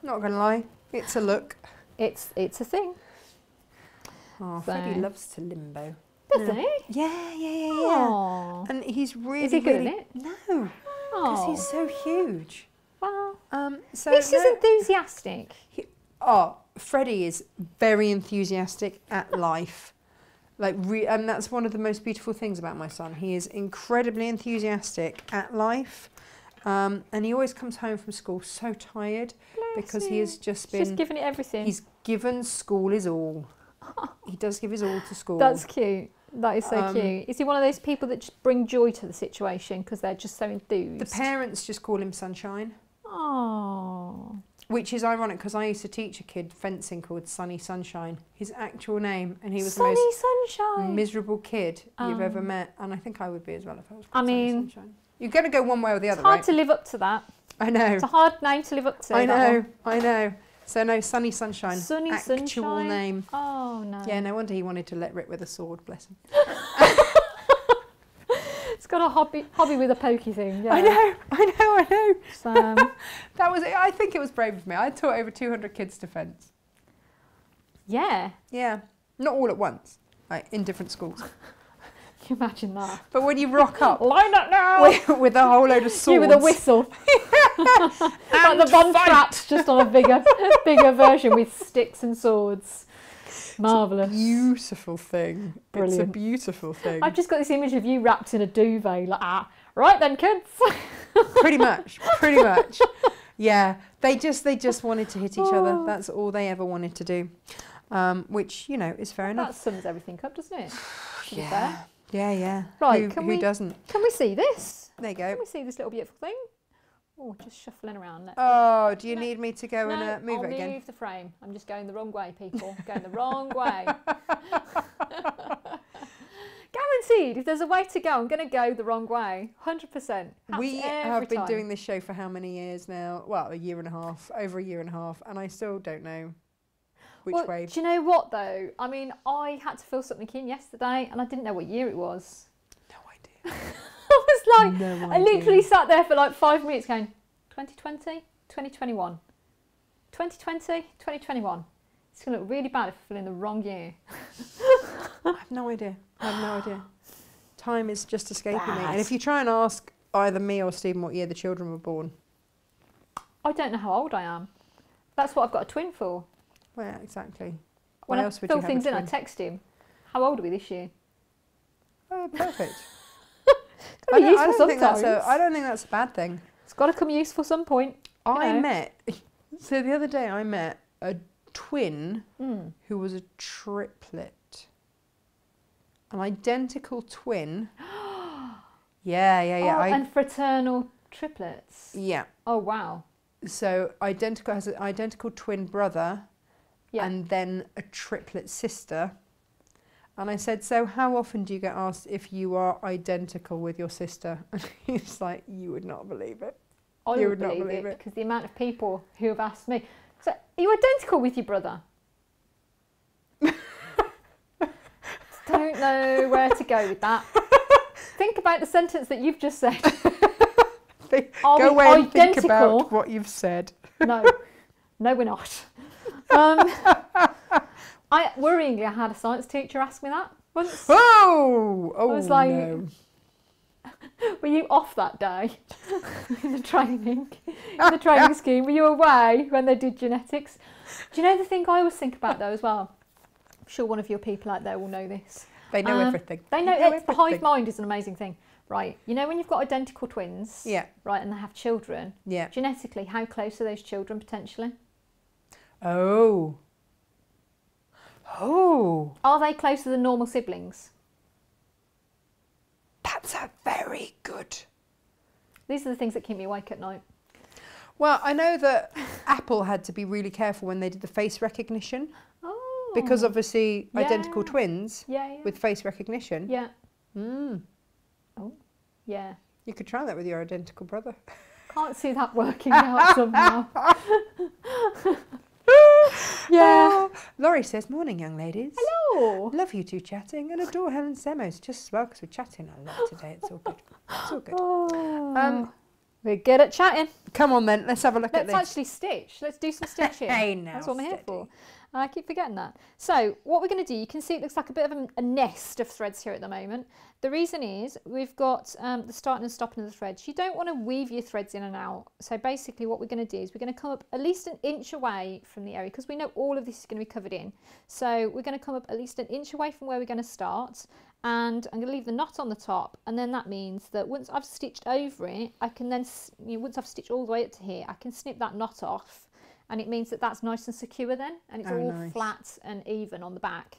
not going to lie, it's a look. It's a thing. Oh, So- Freddie loves to limbo. Does he? Yeah. Oh. And he's really, Is he good really, at it? No, because he's so huge. Well, So this is enthusiastic. Freddie is very enthusiastic at life. And that's one of the most beautiful things about my son. He is incredibly enthusiastic at life. And he always comes home from school so tired because he has just been... He's just giving it everything. He's given school his all. He does give his all to school. That's cute. That is so cute. Is he one of those people that just bring joy to the situation because they're just so enthused? The parents just call him Sunshine. Oh. Which is ironic because I used to teach a kid fencing called Sunny Sunshine. His actual name, and he was Sunny the most Sunshine. miserable kid you've ever met, and I think I would be as well if I was. I Called Sunny mean, Sunshine. You're going to go one way or the other, It's hard right? to live up to that. I know. It's a hard name to live up to. I that one. know. So no, Sunny Sunshine. Sunny actual Sunshine. name. Oh no. Yeah, no wonder he wanted to let rip with a sword. Bless him. It's got a hobby with a pokey thing. Yeah. I know. So, That was it. I think it was brave of me. I taught over 200 kids to fence. yeah. Yeah, not all at once, like in different schools. Can you imagine that? But when you rock up Line up now. with a whole load of swords, You with a whistle. Like the Von Trapp's just on a bigger version with sticks and swords. Marvellous. Beautiful thing. It's a Brilliant. beautiful thing. I've just got this image of you wrapped in a duvet, like right then, kids. Pretty much. Yeah, they just wanted to hit each other. That's all they ever wanted to do, which is fair That enough. sums everything up, doesn't it? To be Yeah. fair. Yeah. Right, Who doesn't? Can we see this? There you Can go. we see this little beautiful thing? Oh, just shuffling around. Oh, do you No. need me to go and No, move I'll it again? move the frame. I'm just going the wrong way, people. Going the wrong way. Guaranteed, if there's a way to go, I'm going to go the wrong way. 100%. We Happens have every been time. doing this show for how many years now? Well, a year and a half, over a year and a half, and I still don't know which Well, way. do you know what, though? I mean, I had to fill something in yesterday, and I didn't know what year it was. No idea. I was like, No I literally idea. sat there for like 5 minutes going, 2020, 2021, 2020, 2021. It's going to look really bad if I fill in the wrong year. I have no idea. Time is just escaping me. And if you try and ask either me or Stephen what year the children were born, I don't know how old I am. That's what I've got a twin for. well, yeah, exactly. When Why I else would fill you have things a in, I twin? text him, how old are we this year? Oh, perfect. It's gotta be useful I don't think sometimes. I don't think that's a bad thing. It's got to come useful some point. So the other day I met a twin Mm. who was a triplet. An identical twin. Yeah. Oh, and fraternal triplets. Yeah. Oh, wow. So has an identical twin brother Yeah. and then a triplet sister. And I said, so how often do you get asked if you are identical with your sister? And he's like, you would not believe it. I You would would not believe believe it it. because the amount of people who have asked me, so, are you identical with your brother? Don't know where to go with that. Think about the sentence that you've just said. Are Go we away and think identical? about what you've said. No, we're not. Worryingly, I had a science teacher ask me that once. Oh! I was like, no. Were you off that day in the training scheme? Were you away when they did genetics? Do you know the thing I always think about though as well? I'm sure one of your people out there will know this. They know everything. They know everything. the hive mind is an amazing thing, right? You know when you've got identical twins, Yeah. right, and they have children. Yeah. Genetically, how close are those children potentially? Oh. Are they closer than normal siblings? That's a very good. These are the things that keep me awake at night. Well, I know that Apple had to be really careful when they did the face recognition Oh. because obviously identical Yeah. twins Yeah. with face recognition. Yeah. Mm. Oh. Yeah. You could try that with your identical brother. Can't see that working out somehow. Yeah. Oh, Laurie says, morning, young ladies. Hello. Love you two chatting and adore Helen's demos just as well because we're chatting a lot today. It's all good. It's all good. Oh. We're good at chatting. Come on then, let's have a look at Let's this. actually stitch. Let's do some stitching. Hey, now, That's what I'm here steady. for. I keep forgetting that. So what we're going to do, you can see it looks like a bit of a nest of threads here at the moment. The reason is we've got the starting and stopping of the threads. You don't want to weave your threads in and out. So basically what we're going to do is we're going to come up at least an inch away from the area, because we know all of this is going to be covered in. So we're going to come up at least an inch away from where we're going to start, and I'm going to leave the knot on the top, and then that means that once I've stitched over it, I can then, once I've stitched all the way up to here, I can snip that knot off. And it means that that's nice and secure then, and it's all nice. Flat and even on the back.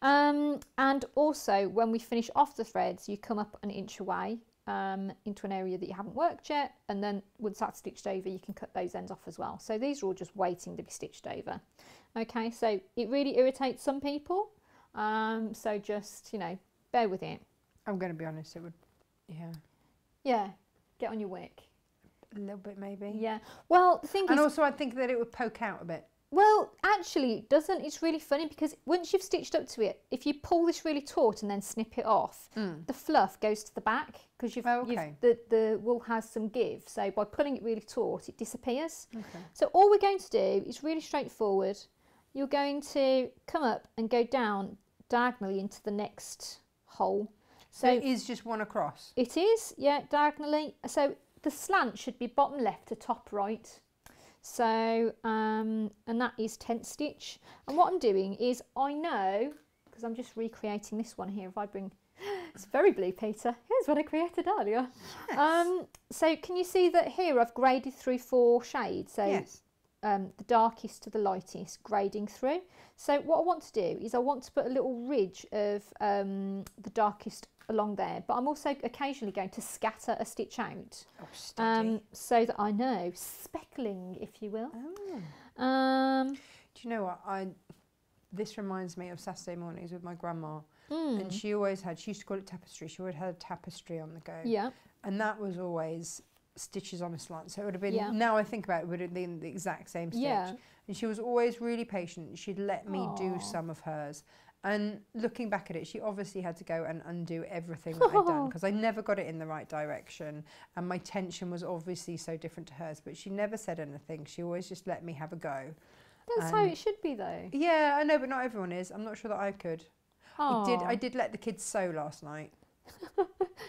And also when we finish off the threads, you come up an inch away into an area that you haven't worked yet, and then once that's stitched over, you can cut those ends off as well. So these are all just waiting to be stitched over. Okay, so it really irritates some people, so just, you know, bear with it. I'm going to be honest, it would, yeah, get on your wick. A little bit maybe. Yeah. Well, the thing is... And also I think that it would poke out a bit. Well, actually it doesn't. It's really funny because once you've stitched up to it, if you pull this really taut and then snip it off, the fluff goes to the back because the wool has some give. So by pulling it really taut, it disappears. Okay. So all we're going to do is really straightforward. You're going to come up and go down diagonally into the next hole. So it is just one across? It is, yeah, diagonally. So the slant should be bottom left to top right. So, and that is tent stitch. And what I'm doing is, I know, because I'm just recreating this one here, if I bring, it's very blue, Peter. Here's what I created earlier. Yes. So can you see that here I've graded through 4 shades? So yes. The darkest to the lightest, grading through. So what I want to do is I want to put a little ridge of the darkest along there, but I'm also occasionally going to scatter a stitch out, so that I know, speckling, if you will. Do you know what, this reminds me of Saturday mornings with my grandma, and she used to call it tapestry. She always had a tapestry on the go, and that was always stitches on a slant, so it would have been, now I think about it, would have been the exact same stitch, and she was always really patient. She'd let me do some of hers. And looking back at it, she obviously had to go and undo everything that I'd done, because I never got it in the right direction. And my tension was obviously so different to hers, but she never said anything. She always just let me have a go. That's how it should be, though. Yeah, I know, but not everyone is. I'm not sure that I could. I did let the kids sew last night.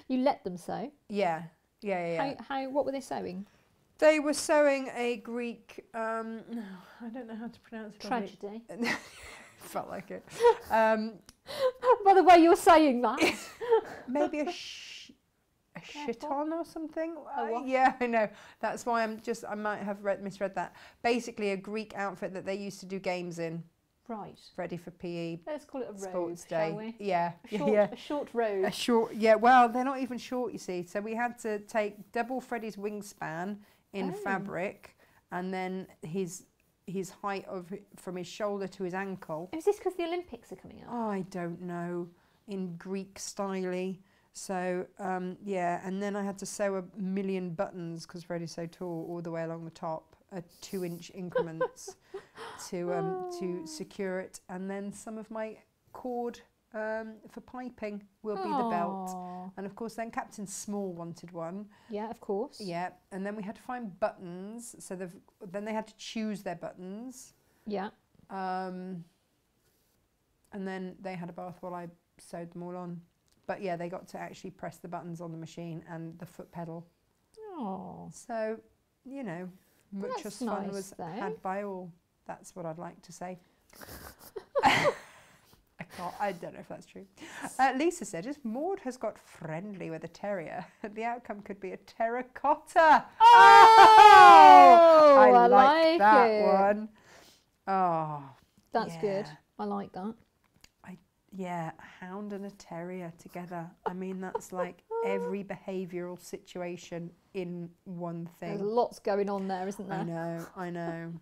You let them sew? Yeah. What were they sewing? They were sewing a Greek, I don't know how to pronounce it. Tragedy. Felt like it. By the way you're saying that. Maybe a chiton or something. Yeah, I know. That's why I might have misread that. Basically a Greek outfit that they used to do games in. Right. Ready for PE. Let's call it a sports robe, day. Shall we? Yeah. A short robe. A short, well, they're not even short, you see. So we had to take double Freddie's wingspan in fabric, and then his height from his shoulder to his ankle. Is this because the Olympics are coming up? Oh, I don't know. In Greek style. So, yeah, and then I had to sew a million buttons, because Freddie's so tall, all the way along the top, 2-inch increments to secure it. And then some of my cord for piping will be the belt. And of course then Captain Small wanted one. Yeah, of course. Yeah, and then we had to find buttons. So then they had to choose their buttons. Yeah. And then they had a bath while I sewed them all on. But yeah, they got to actually press the buttons on the machine and the foot pedal. Oh. So, you know, much as fun was had by all. That's what I'd like to say. I don't know if that's true. Lisa said, if Maud has got friendly with a terrier, the outcome could be a terracotta. Oh, I like that one. Oh, that's good. I like that. Yeah, a hound and a terrier together. I mean, that's like every behavioural situation in one thing. There's lots going on there, isn't there? I know.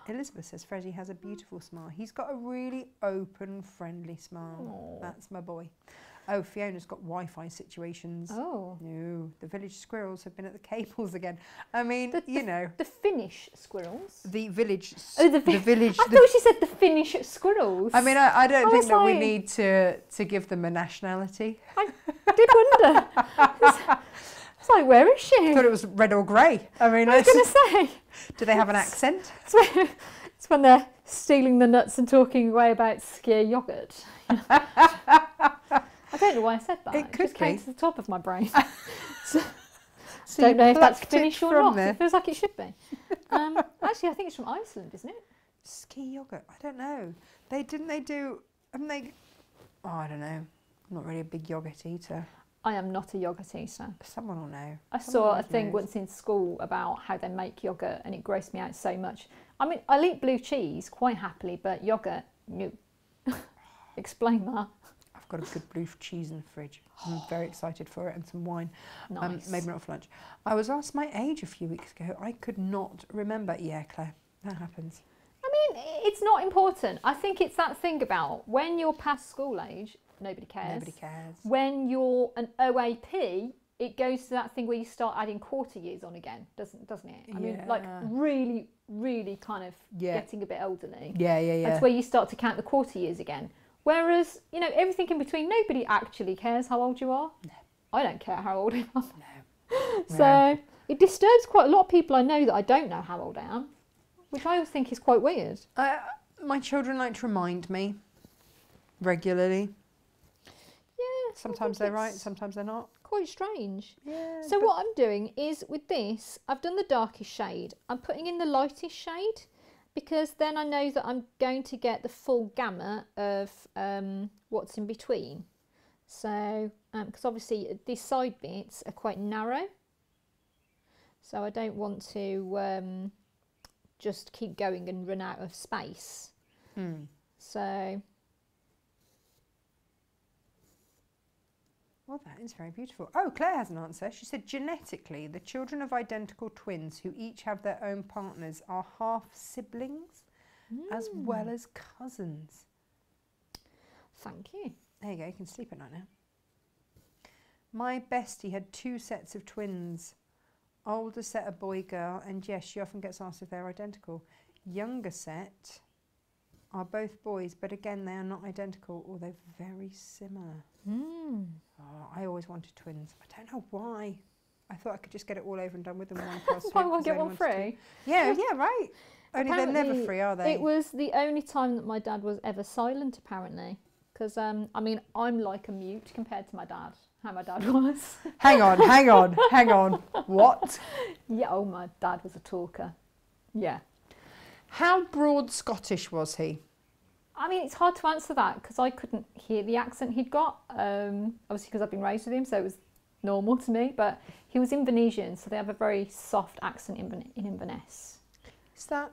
Elizabeth says Freddie has a beautiful smile. He's got a really open, friendly smile. Aww. That's my boy. Oh, Fiona's got Wi-Fi situations. Oh. No, the village squirrels have been at the cables again. I mean, you know. The Finnish squirrels? The village. The village. I thought she said the Finnish squirrels. I mean, I don't think that we need to give them a nationality. I did wonder. It's like, where is she? I thought it was red or grey. I mean, I was going to say. Do they have an accent? It's when they're stealing the nuts and talking away about skyr yogurt. I don't know why I said that. It could just came be. to the top of my brain. So Don't you know if that's plucked it Finnish or from not. there. It feels like it should be. Actually, I think it's from Iceland, isn't it? Ski yogurt. I don't know. They do. Haven't they? Oh, I don't know. I'm not really a big yogurt eater. I am not a yogurt eater. Someone will know. I Someone saw a always thing knows. once in school about how they make yogurt, and it grossed me out so much. I mean, I'll eat blue cheese quite happily, but yogurt, no. Explain that. I've got a good blue cheese in the fridge. I'm very excited for it, and some wine. Nice. Maybe not for lunch. I was asked my age a few weeks ago. I could not remember. Yeah, Claire, that happens. I mean, it's not important. I think it's that thing about when you're past school age, nobody cares. Nobody cares. When you're an OAP, it goes to that thing where you start adding quarter years on again, doesn't it? I mean, like Yeah. really, really kind of Yeah. getting a bit elderly. Yeah. That's where you start to count the quarter years again. Whereas, you know, everything in between, nobody actually cares how old you are. No. I don't care how old I am. No. So it disturbs quite a lot of people I know that I don't know how old I am, which I always think is quite weird. My children like to remind me regularly. Yeah. Sometimes they're right, sometimes they're not. Quite strange. Yeah. So what I'm doing is with this, I've done the darkest shade. I'm putting in the lightest shade because then I know that I'm going to get the full gamut of what's in between. So, because obviously these side bits are quite narrow. So I don't want to just keep going and run out of space. So... Well, that is very beautiful. Oh, Claire has an answer. She said, genetically, the children of identical twins who each have their own partners are half siblings as well as cousins. Thank you. There you go, you can sleep at night now. My bestie had 2 sets of twins. Older set a boy, girl, and yes, she often gets asked if they're identical. Younger set are both boys, but again, they are not identical, although very similar. Oh, I always wanted twins. I don't know why. I thought I could just get it all over and done with them one fast Buy swoop, one, 'cause get I one only wanted free. to. Yeah, right. Only they're never Apparently, free, are they? It was the only time that my dad was ever silent, apparently. Because, I mean, I'm like a mute compared to my dad, how my dad was. Hang on. What? Yeah, oh, my dad was a talker. Yeah. How broad Scottish was he? I mean, it's hard to answer that because I couldn't hear the accent he'd got. Obviously, because I've been raised with him, so it was normal to me. But he was Indonesian, so they have a very soft accent in Inverness. Is that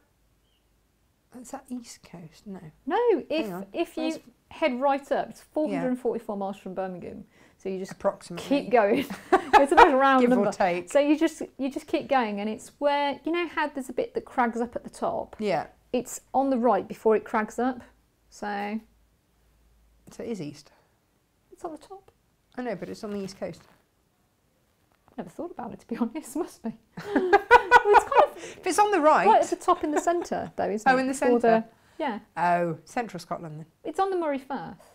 East Coast? No. No, Hang on. if you Where's- head right up, it's 444 miles from Birmingham. So you just Approximately. keep going. It's a nice round Give number. or take. So you just keep going, and it's where you know how there's a bit that crags up at the top. Yeah. It's on the right before it crags up. So So it is east. it's on the top. I know, but it's on the East Coast. I've never thought about it, to be honest. Must be. Well, it's kind of If it's on the right. right at the top in the centre, though, isn't it? Oh, in the Before centre. Yeah, Oh, central Scotland then. it's on the Moray Firth.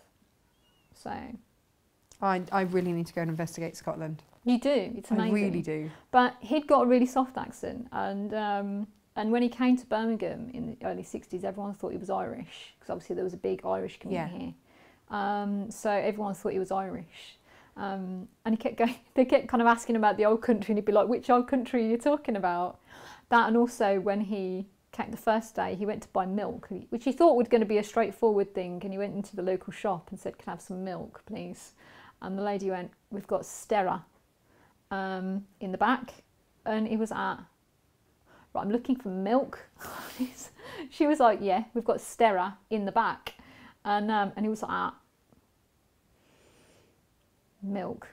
So I really need to go and investigate Scotland. you do. It's amazing. I really do. But he'd got a really soft accent, and when he came to Birmingham in the early 60s, everyone thought he was Irish, because obviously there was a big Irish community here. So everyone thought he was Irish. And he kept going, they kept kind of asking about the old country, and he'd be like, which old country are you talking about? That, and also when he came the first day, he went to buy milk, which he thought was going to be a straightforward thing, and he went into the local shop and said, can I have some milk, please? And the lady went, we've got Stera in the back. And he was at, right, I'm looking for milk. She was like, yeah, we've got Stera in the back. And he was like, milk.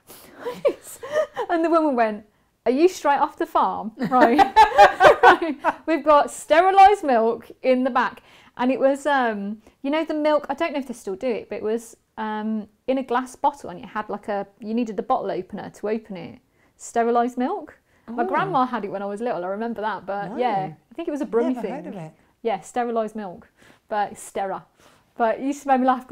And the woman went, are you straight off the farm? Right. Right. We've got sterilised milk in the back. And it was, you know, the milk, I don't know if they still do it, but it was in a glass bottle, and it had like you needed a bottle opener to open it. Sterilised milk. My grandma had it when I was little, I remember that, but No. yeah, I think it was a Brummie Never thing. heard of it. Yeah, sterilised milk, but Stera. But he used to make me laugh.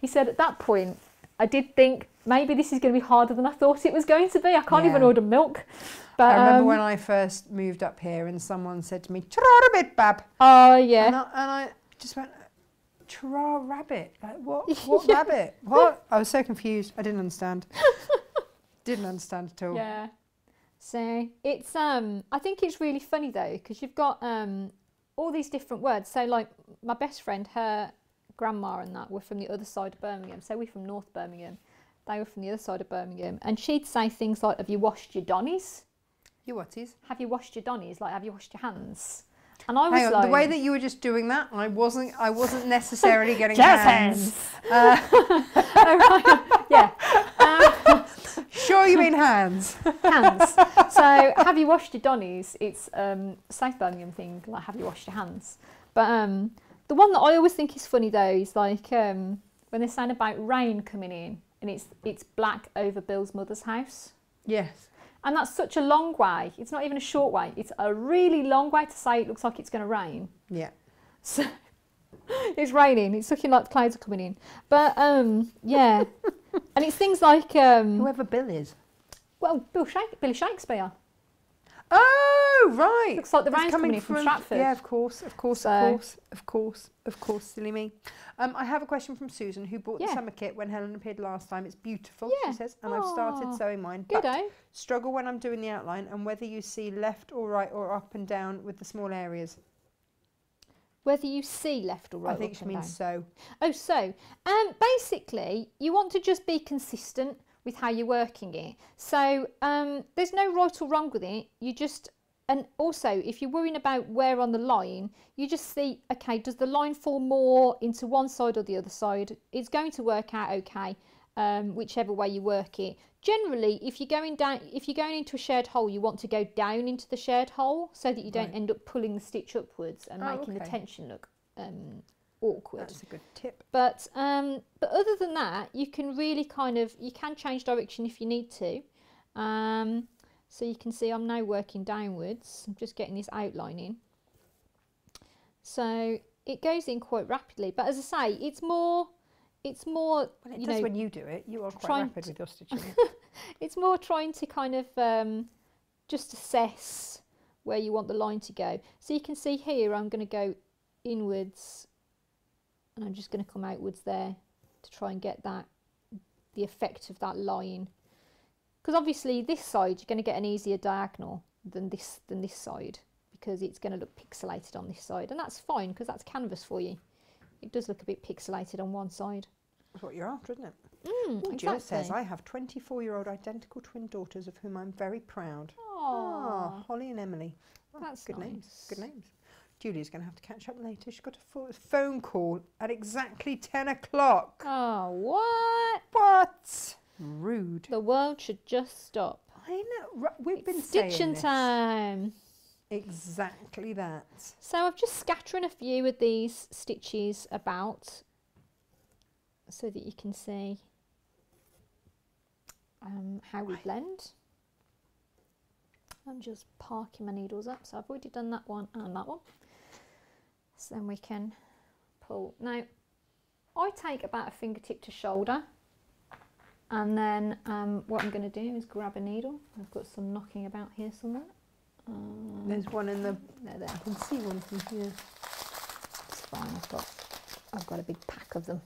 He said at that point, I did think maybe this is going to be harder than I thought it was going to be. I can't even Yeah. order milk. But I remember when I first moved up here and someone said to me, "Try a bit, Bab." oh yeah, And just went, "Tra rabbit." Like, what? What rabbit? What? I was so confused. I didn't understand. Didn't understand at all. Yeah. So it's I think it's really funny though, because you've got all these different words. So like my best friend, her grandma and that were from the other side of Birmingham. So we're from North Birmingham. They were from the other side of Birmingham, and she'd say things like, "Have you washed your donnies? You whaties? Have you washed your donnies? Like, have you washed your hands?" And I was Hang on, like, the way that you were just doing that, I wasn't necessarily getting jazz hands. Oh, right. Yeah. Sure, you mean hands. Hands. So, have you washed your donnies? It's South Birmingham thing, like, have you washed your hands? But the one that I always think is funny though is like when they're saying about rain coming in, and it's black over Bill's mother's house. Yes. And that's such a long way. It's not even a short way. It's a really long way to say it looks like it's going to rain. Yeah. So it's raining. It's looking like the clouds are coming in. But yeah, and it's things like Whoever Bill is. well, Billy Shakespeare. Oh, right. Looks like the It's rain's coming in from Stratford. Yeah, of course, silly me. I have a question from Susan, who bought the Yeah. summer kit when Helen appeared last time. It's beautiful, Yeah. she says, and I've started Aw, sewing mine. Good, But eh? struggle when I'm doing the outline and whether you see left or right or up and down with the small areas. Whether you see left or right. I think up she and means down. so. Oh, so basically, you want to just be consistent with how you're working it. So there's no right or wrong with it. You just, and also if you're worrying about where on the line, you just see, okay, does the line fall more into one side or the other side? It's going to work out okay, whichever way you work it. Generally, if you're going into a shared hole, you want to go down into the shared hole so that you don't end up pulling the stitch upwards and making the tension look awkward. That's a good tip. But other than that, you can really you can change direction if you need to. So you can see I'm now working downwards. I'm just getting this outline in. So it goes in quite rapidly. But as I say, it's more. Well, it does when you do it. You are quite rapid with your stitching. It's more trying to kind of just assess where you want the line to go. So you can see here I'm going to go inwards and I'm just going to come outwards there to try and get the effect of that line. Because obviously this side you're going to get an easier diagonal than this side, because it's going to look pixelated on this side, and that's fine because that's canvas for you. It does look a bit pixelated on one side. That's what you're after, isn't it? Exactly. Jill says, I have 24-year-old identical twin daughters of whom I'm very proud. Aww. Holly and Emily. Oh, That's good nice. names. Good names. Julie's going to have to catch up later. She's got a phone call at exactly 10 o'clock. Oh, what? What? Rude. The world should just stop. I know. We've been Stitching saying this. time. Exactly that. So I've just scattering a few of these stitches about so that you can see how we blend. I'm just parking my needles up, so I've already done that one and that one. So then we can pull. Now, I take about a fingertip to shoulder, and then what I'm going to do is grab a needle. I've got some knocking about here somewhere. There's one in the. There. I can see one from here. It's fine. I've got a big pack of them.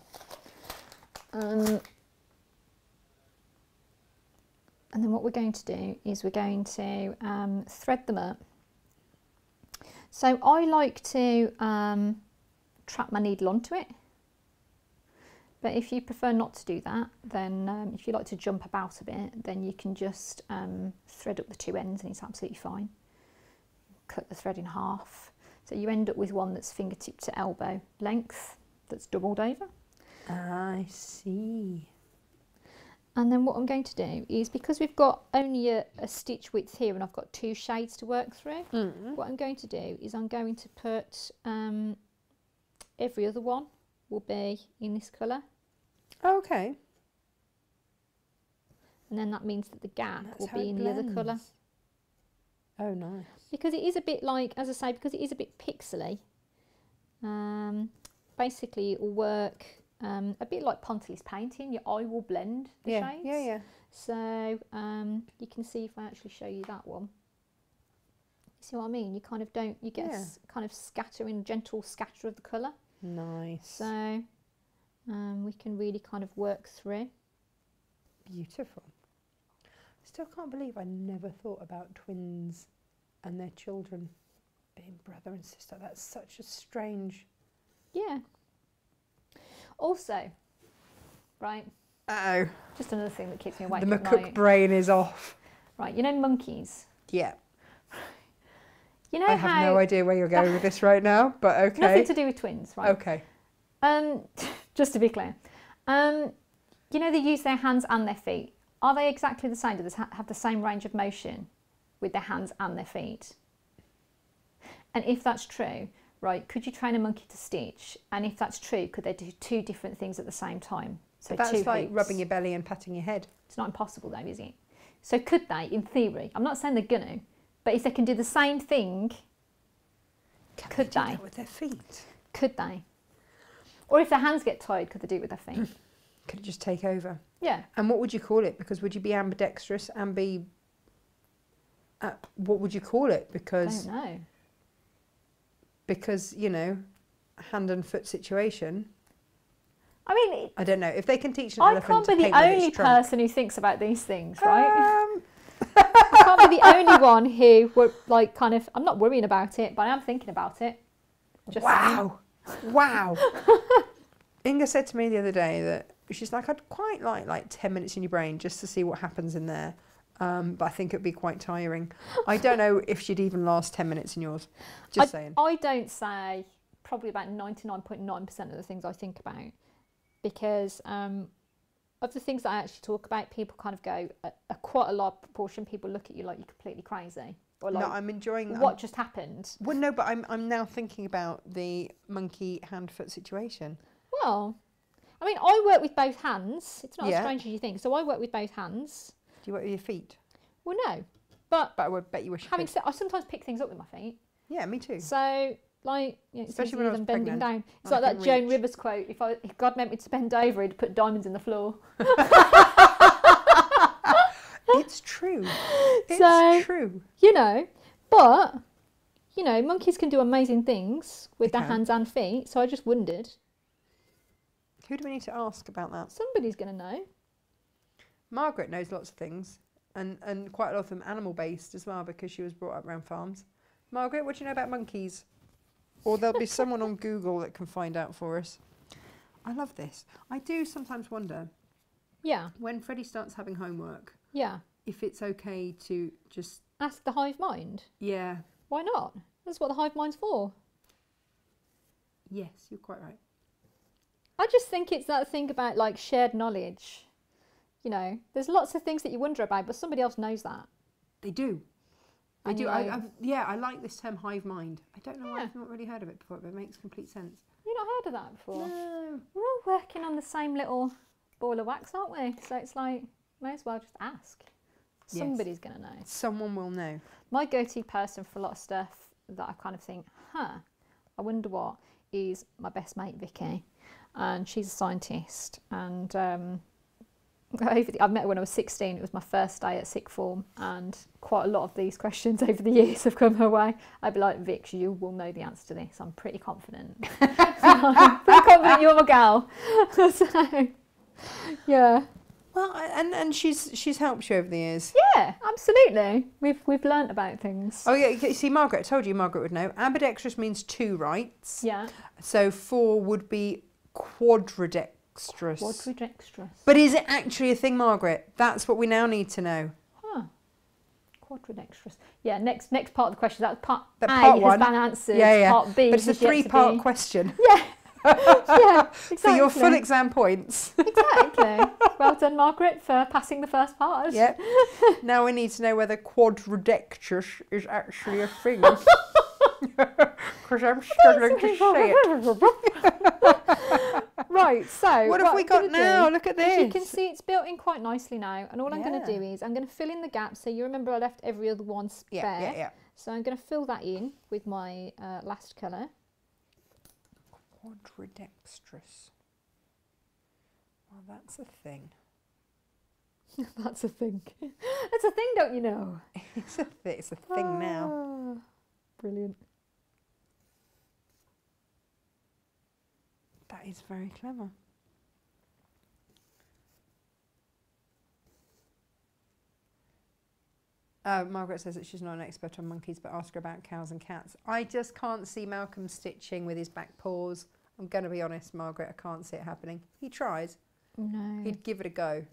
And then what we're going to do is we're going to thread them up. So I like to trap my needle onto it. But if you prefer not to do that, then if you like to jump about a bit, then you can just thread up the two ends and it's absolutely fine. Cut the thread in half. So you end up with one that's fingertip to elbow length, that's doubled over. I see. And then what I'm going to do is, because we've got only a stitch width here and I've got two shades to work through, what I'm going to do is I'm going to put every other one will be in this colour. Okay. And then that means that the gap will be in the other colour. Oh, nice. Because it is a bit like, as I say, because it is a bit pixely, basically it will work a bit like Pontil's painting. Your eye will blend the shades. Yeah. So you can see if I actually show you that one. You see what I mean? You kind of don't, you get a kind of scattering, gentle scatter of the colour. Nice. So we can really kind of work through. Beautiful. Still can't believe I never thought about twins and their children being brother and sister. That's such a strange... Yeah. Also, right, Uh-oh. just another thing that keeps me awake The at McCook night. brain is off. Right, you know monkeys? Yeah. You know I how... have no idea where you're going with this right now, but okay. Nothing to do with twins, right? Okay. Just to be clear. You know they use their hands and their feet. Are they exactly the same? Do they have the same range of motion with their hands and their feet? And if that's true, right, could you train a monkey to stitch? And if that's true, could they do two different things at the same time? So That's two like hoops. rubbing your belly and patting your head. It's not impossible though, is it? So could they, in theory, I'm not saying they're gonna, but if they can do the same thing, could do they? that with their feet? Could they? Or if their hands get tired, could they do it with their feet? Could it just take over? Yeah. And what would you call it? Because would you be ambidextrous and be... what would you call it? I Because, don't know. you know, hand and foot situation. I mean, I don't know. If they can teach an I elephant can't to be the paint with its only trunk. person who thinks about these things, right? Um, I can't be the only one who were like kind of, I'm not worrying about it, but I am thinking about it. Just wow. Wow. Inga said to me the other day that she's like, I'd quite like 10 minutes in your brain just to see what happens in there. But I think it'd be quite tiring. I don't know if she'd even last 10 minutes in yours. Just saying. I don't say probably about 99.9% of the things I think about, because of the things that I actually talk about, people kind of go, quite a large proportion, people look at you like you're completely crazy. Or like, No, I'm enjoying... what just happened? Well, no, but I'm now thinking about the monkey hand-foot situation. Well, I mean, I work with both hands. It's not as Yeah. strange as you think. So I work with both hands. Do you work with your feet? Well, no. But But I would bet you wish you having could. said, I sometimes pick things up with my feet. Yeah, me too. So, like, you know, it's Especially easier when I was than bending pregnant, down. It's I like that can Joan reach. Rivers quote: if God meant me to bend over, he'd put diamonds in the floor. It's true. It's So- true. You know, but you know, monkeys can do amazing things with They their can. hands and feet. So I just wondered, Who do we need to ask about that? somebody's going to know. Margaret knows lots of things, and quite a lot of them animal-based as well, because she was brought up around farms. Margaret, what do you know about monkeys? Or there'll be someone on Google that can find out for us. I love this. I do sometimes wonder, Yeah, when Freddie starts having homework, yeah. if it's okay to just, Ask the hive mind. yeah, Why not? That's what the hive mind's for. yes, you're quite right. I just think it's that thing about like shared knowledge. You know, there's lots of things that you wonder about, but somebody else knows that. They do. They And do. you know- I like this term hive mind. I don't know why Yeah. I've not really heard of it before, but it makes complete sense. You've not heard of that before? No. We're all working on the same little ball of wax, aren't we? So it's like, may as well just ask. Yes. Somebody's going to know. Someone will know. My go-to person for a lot of stuff that I kind of think, I wonder what, is my best mate Vicky. And she's a scientist. And I met her when I was 16. It was my first day at sixth form. And quite a lot of these questions over the years have come her way. I'd be like, Vic, you will know the answer to this. I'm pretty confident. I'm pretty confident you're my gal. So, yeah. Well, and she's helped you over the years. Yeah, absolutely. We've learnt about things. Oh yeah, you see, Margaret, I told you Margaret would know. Ambidextrous means two rights. Yeah. So 4 would be quadridextrous. Quadridextrous. But is it actually a thing, Margaret? That's what we now need to know. Quadridextrous. Yeah, next part of the question. That's part But A part has one- been answered. Yeah. Part B But it's a has yet to 3-part be- question. Yeah. Yeah, exactly. For your full exam points. Exactly. Well done, Margaret, for passing the first part. Yeah. Now we need to know whether quadridextrous is actually a thing. Because I'm struggling to say it. Right, so What have we I'm got gonna now? do Look at is You this. can see it's built in quite nicely now, and all I'm going Yeah. to do is I'm going to fill in the gaps. So you remember I left every other one spare. Yeah. So I'm going to fill that in with my last colour. Quadridextrous. Well, that's a thing. That's a thing. That's a thing, don't you know? It's a thing now. Ah, brilliant. That is very clever. Margaret says that she's not an expert on monkeys, but ask her about cows and cats. I just can't see Malcolm stitching with his back paws. I'm going to be honest, Margaret, I can't see it happening. He tries. No. He'd give it a go.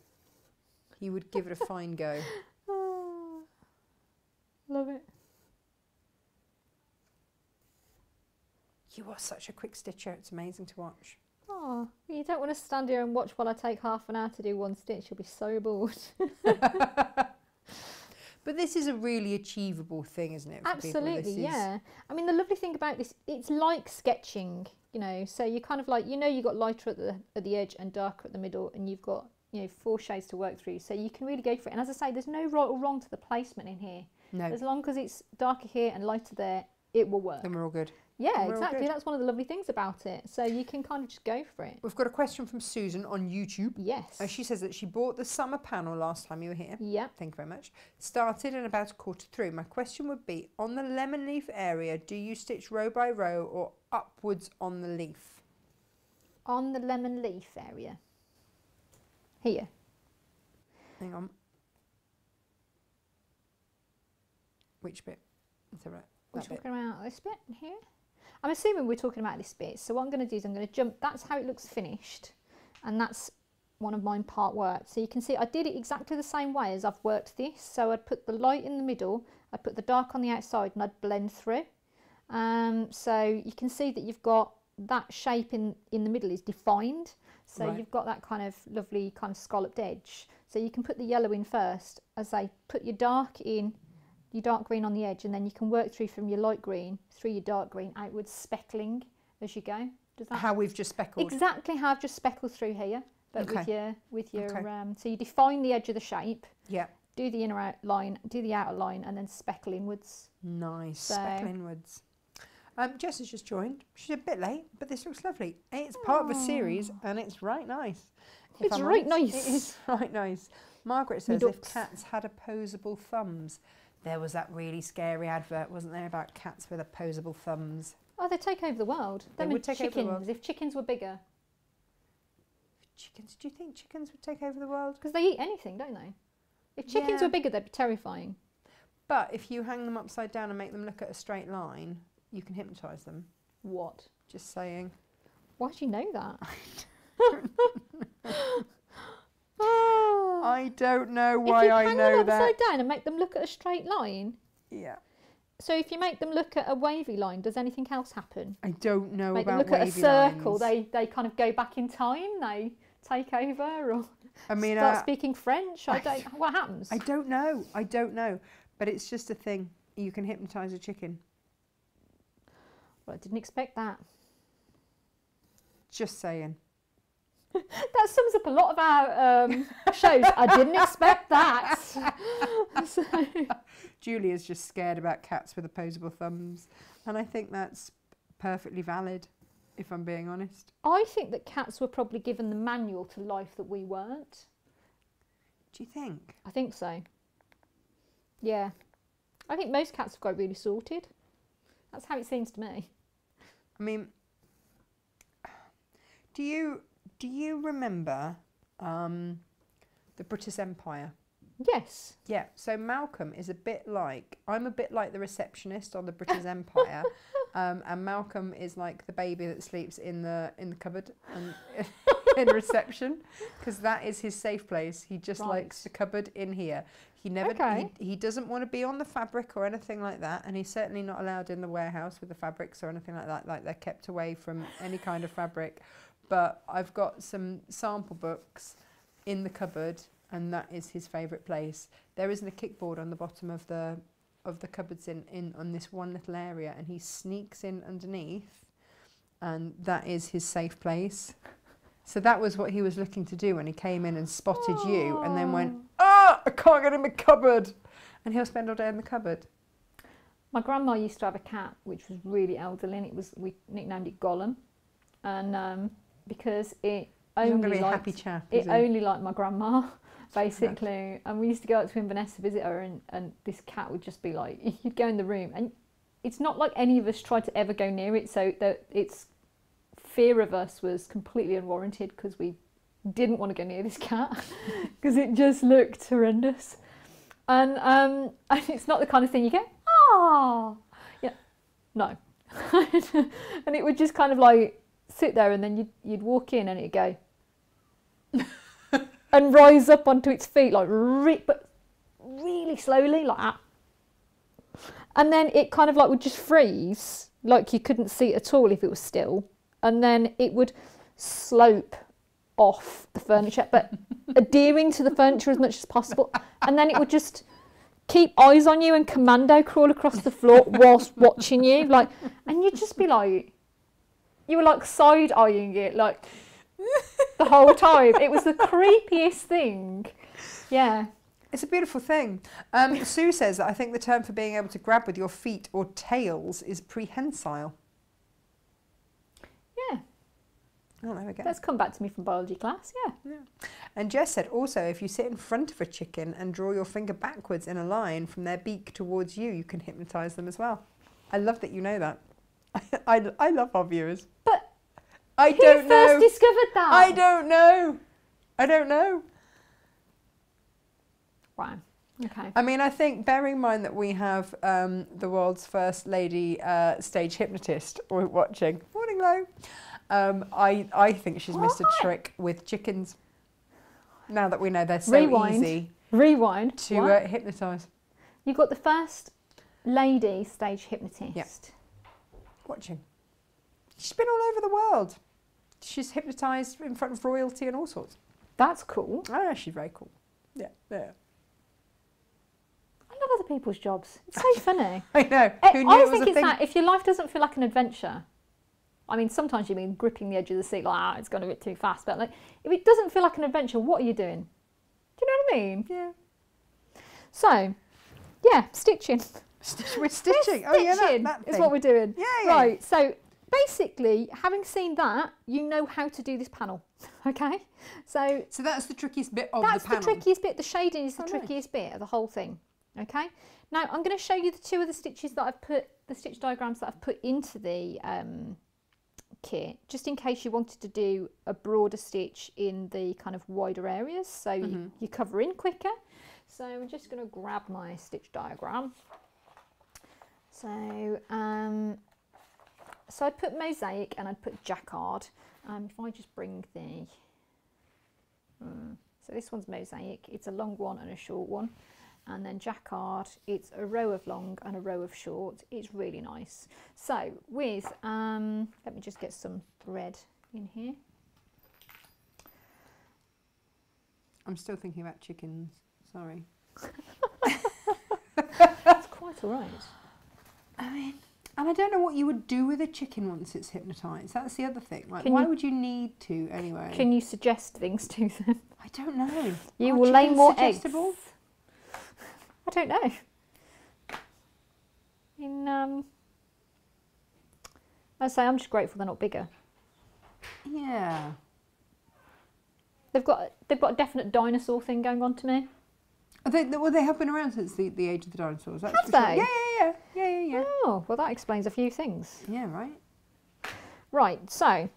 He would give it a fine go. Oh, love it. You are such a quick stitcher. It's amazing to watch. Oh, you don't want to stand here and watch while I take half an hour to do one stitch. You'll be so bored. But this is a really achievable thing, isn't it? For Absolutely, people? yeah. I mean, the lovely thing about this, it's like sketching, you know. So you kind of like, you know, you've got lighter at the edge and darker at the middle, and you've got, you know, 4 shades to work through. So you can really go for it. And as I say, there's no right or wrong to the placement in here. No. As long as it's darker here and lighter there, it will work. Then we're all good. Yeah, We're all exactly. good. That's one of the lovely things about it. So you can kind of just go for it. We've got a question from Susan on YouTube. Yes. She says that she bought the summer panel last time you were here. Yep. Thank you very much. Started and about a quarter through. My question would be, on the lemon leaf area, do you stitch row by row or upwards on the leaf? On the lemon leaf area. Here. Hang on. Which bit? Is that right? We're That bit. talking about this bit here. I'm assuming we're talking about this bit. So what I'm going to do is I'm going to jump. That's how it looks finished. And that's one of mine part work. So you can see I did it exactly the same way as I've worked this. So I'd put the light in the middle, I'd put the dark on the outside, and I'd blend through. So you can see that you've got that shape in the middle is defined. So Right. you've got that kind of lovely kind of scalloped edge. So you can put the yellow in first. As I put your dark in, your dark green on the edge, and then you can work through from your light green through your dark green outwards, speckling as you go. Does that How we've just speckled. exactly how I've just speckled through here, but Okay. with your Okay. so you define the edge of the shape, Yeah. do the inner out line, do the outer line, and then speckle inwards. Nice. So- Speckle inwards. Jess has just joined. She's a bit late, but this looks lovely. It's part of a series, and it's right nice. If It's I'm right honest. nice. It is right nice. Margaret says if ducks. cats had opposable thumbs. There was that really scary advert, wasn't there, about cats with opposable thumbs? Oh, they take over the world. They Them would and take over the world. chickens. If chickens were bigger, Chickens? Do you think chickens would take over the world? because they eat anything, don't they? If chickens Yeah. were bigger, they'd be terrifying. But if you hang them upside down and make them look at a straight line, you can hypnotise them. What? Just saying. Why do you know that? I don't know If why you I hang know them that. upside down and make them look at a straight line, Yeah. so if you make them look at a wavy line, does anything else happen? I don't know Make them about look at a wavy circle, lines. they kind of go back in time, they take over, or I mean, start speaking French. I don't. What happens? I don't know. I don't know. But it's just a thing. You can hypnotise a chicken. Well, I didn't expect that. Just saying. That sums up a lot of our shows. I didn't expect that. So, Julia's just scared about cats with opposable thumbs. And I think that's perfectly valid, if I'm being honest. I think that cats were probably given the manual to life that we weren't. Do you think? I think so. Yeah. I think most cats have got really sorted. That's how it seems to me. I mean, do you remember the British Empire? Yes. Yeah, so Malcolm is I'm a bit like the receptionist on the British Empire, and Malcolm is like the baby that sleeps in the cupboard and in reception, because that is his safe place. He just likes the cupboard in here. He never he doesn't want to be on the fabric or anything like that, and he's certainly not allowed in the warehouse with the fabrics or anything like that. Like, they're kept away from any kind of fabric. But I've got some sample books in the cupboard, and that is his favourite place. There isn't a kickboard on the bottom of the cupboards in on this one little area, and he sneaks in underneath, and that is his safe place. So that was what he was looking to do when he came in and spotted you, and then went, "Ah, I can't get in the cupboard," and he'll spend all day in the cupboard. My grandma used to have a cat which was really elderly, and we nicknamed it Gollum, and because it only liked my grandma, basically. And we used to go up to Inverness to visit her, and this cat would just be like, you'd go in the room, and it's not like any of us tried to ever go near it, so that it's fear of us was completely unwarranted because we didn't want to go near this cat because it just looked horrendous. And it's not the kind of thing you go, ah, yeah, no. And it would just kind of like sit there, and then you'd walk in and it'd go and rise up onto its feet like but really slowly like that. And then it kind of like would just freeze, like you couldn't see it at all if it was still. And then it would slope off the furniture, but adhering to the furniture as much as possible. And then it would just keep eyes on you and commando crawl across the floor whilst watching you. Like, and you'd just be like, you were like side eyeing it like the whole time. It was the creepiest thing. Yeah. It's a beautiful thing. Sue says that I think the term for being able to grab with your feet or tails is prehensile. Yeah. Oh, there we go. That's come back to me from biology class, yeah. And Jess said also, if you sit in front of a chicken and draw your finger backwards in a line from their beak towards you, you can hypnotise them as well. I love that you know that. I love our viewers. But I don't know. Who first discovered that? I don't know. I don't know. Wow. Okay. I mean, I think, bearing in mind that we have the world's first lady stage hypnotist watching. Morning, Lo. I think she's missed a trick with chickens. Now that we know they're so easy to hypnotise. You've got the first lady stage hypnotist. Yeah. Watching. She's been all over the world. She's hypnotised in front of royalty and all sorts. That's cool. Oh, she's very cool. Yeah, yeah. I love other people's jobs. It's so funny. I know. Who knew I it was think a it's thing? that if your life doesn't feel like an adventure, I mean, sometimes you mean gripping the edge of the seat like, it's going a bit too fast. But like, if it doesn't feel like an adventure, what are you doing? Do you know what I mean? Yeah. So, yeah, stitching. We're stitching. Oh yeah, that is thing. what we're doing. Yeah, yeah. Right. So basically, having seen that, you know how to do this panel. Okay. So that's the trickiest bit of the panel. That's the trickiest bit. The shading is the trickiest bit of the whole thing. Okay. Now I'm going to show you the two of the stitches that I've put, the stitch diagrams that I've put into the kit, just in case you wanted to do a broader stitch in the kind of wider areas, so you cover in quicker. So I'm just going to grab my stitch diagram. So so I'd put mosaic and I'd put jacquard. If I just bring the so this one's mosaic, it's a long one and a short one. And then jacquard, it's a row of long and a row of short. It's really nice. So with, let me just get some thread in here. I'm still thinking about chickens, sorry. That's quite all right. I mean, and I don't know what you would do with a chicken once it's hypnotised. That's the other thing. Like, Why would you need to anyway? Can you suggest things to them? I don't know. You will lay more eggs. I don't know. I say I'm just grateful they're not bigger. Yeah. They've got a definite dinosaur thing going on to me. They have been around since the age of the dinosaurs. That's Have they? Yeah. Oh, well that explains a few things. Yeah, right. Right, so.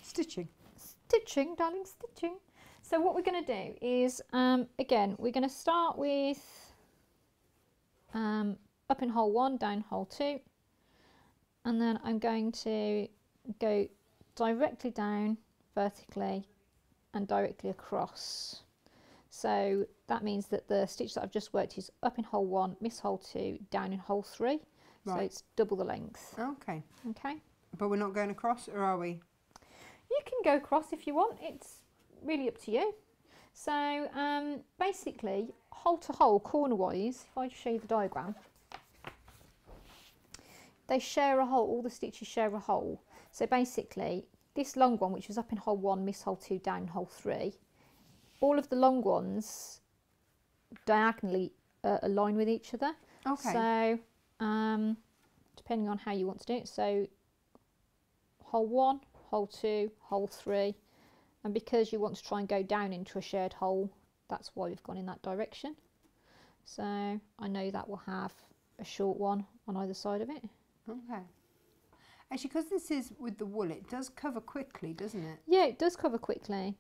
Stitching. Stitching, darling, stitching. So what we're going to do is, again, we're going to start with up in hole 1, down hole 2. And then I'm going to go directly down vertically and directly across. So that means that the stitch that I've just worked is up in hole 1, miss hole 2, down in hole 3. Right. So it's double the length. Okay. Okay. But we're not going across, or are we? You can go across if you want. It's really up to you. So basically, hole to hole, corner wise, if I just show you the diagram, they share a hole, all the stitches share a hole. So basically, this long one, which was up in hole 1, miss hole 2, down in hole 3, all of the long ones diagonally align with each other. Okay. So depending on how you want to do it, so hole 1, hole 2, hole 3, and because you want to try and go down into a shared hole, that's why we've gone in that direction. So I know that will have a short one on either side of it. Okay. Actually, because this is with the wool, it does cover quickly, doesn't it? Yeah, it does cover quickly.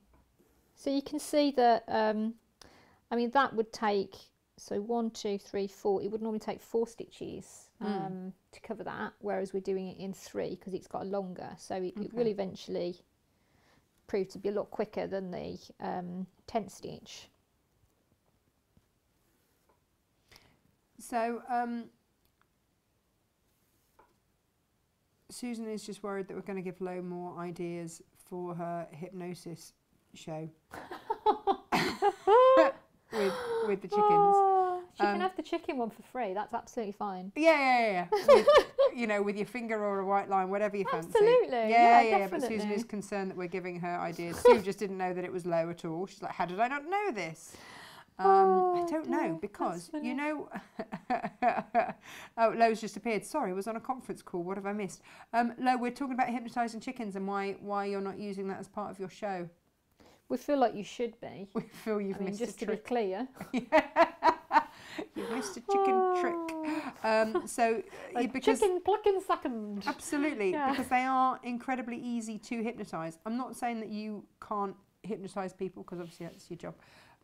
So you can see that, I mean, that would take, so 1, 2, 3, 4, it would normally take 4 stitches to cover that, whereas we're doing it in 3 because it's got a longer. So it will eventually prove to be a lot quicker than the 10 stitch. So, Susan is just worried that we're going to give Lo more ideas for her hypnosis show with the chickens. Oh, she can have the chicken one for free. That's absolutely fine. Yeah. With, you know, with your finger or a white line, whatever you fancy. Absolutely. Yeah. But Susan is concerned that we're giving her ideas. Sue just didn't know that it was Lo at all. She's like, how did I not know this? I don't know, because, you know, oh, Lo's just appeared. Sorry, I was on a conference call. What have I missed? Lo, we're talking about hypnotising chickens and why you're not using that as part of your show. We feel like you should be. We feel you've missed just a trick. to be clear. You've missed a chicken trick. So, because chicken plucking second. Absolutely, because they are incredibly easy to hypnotise. I'm not saying that you can't hypnotise people, because obviously that's your job.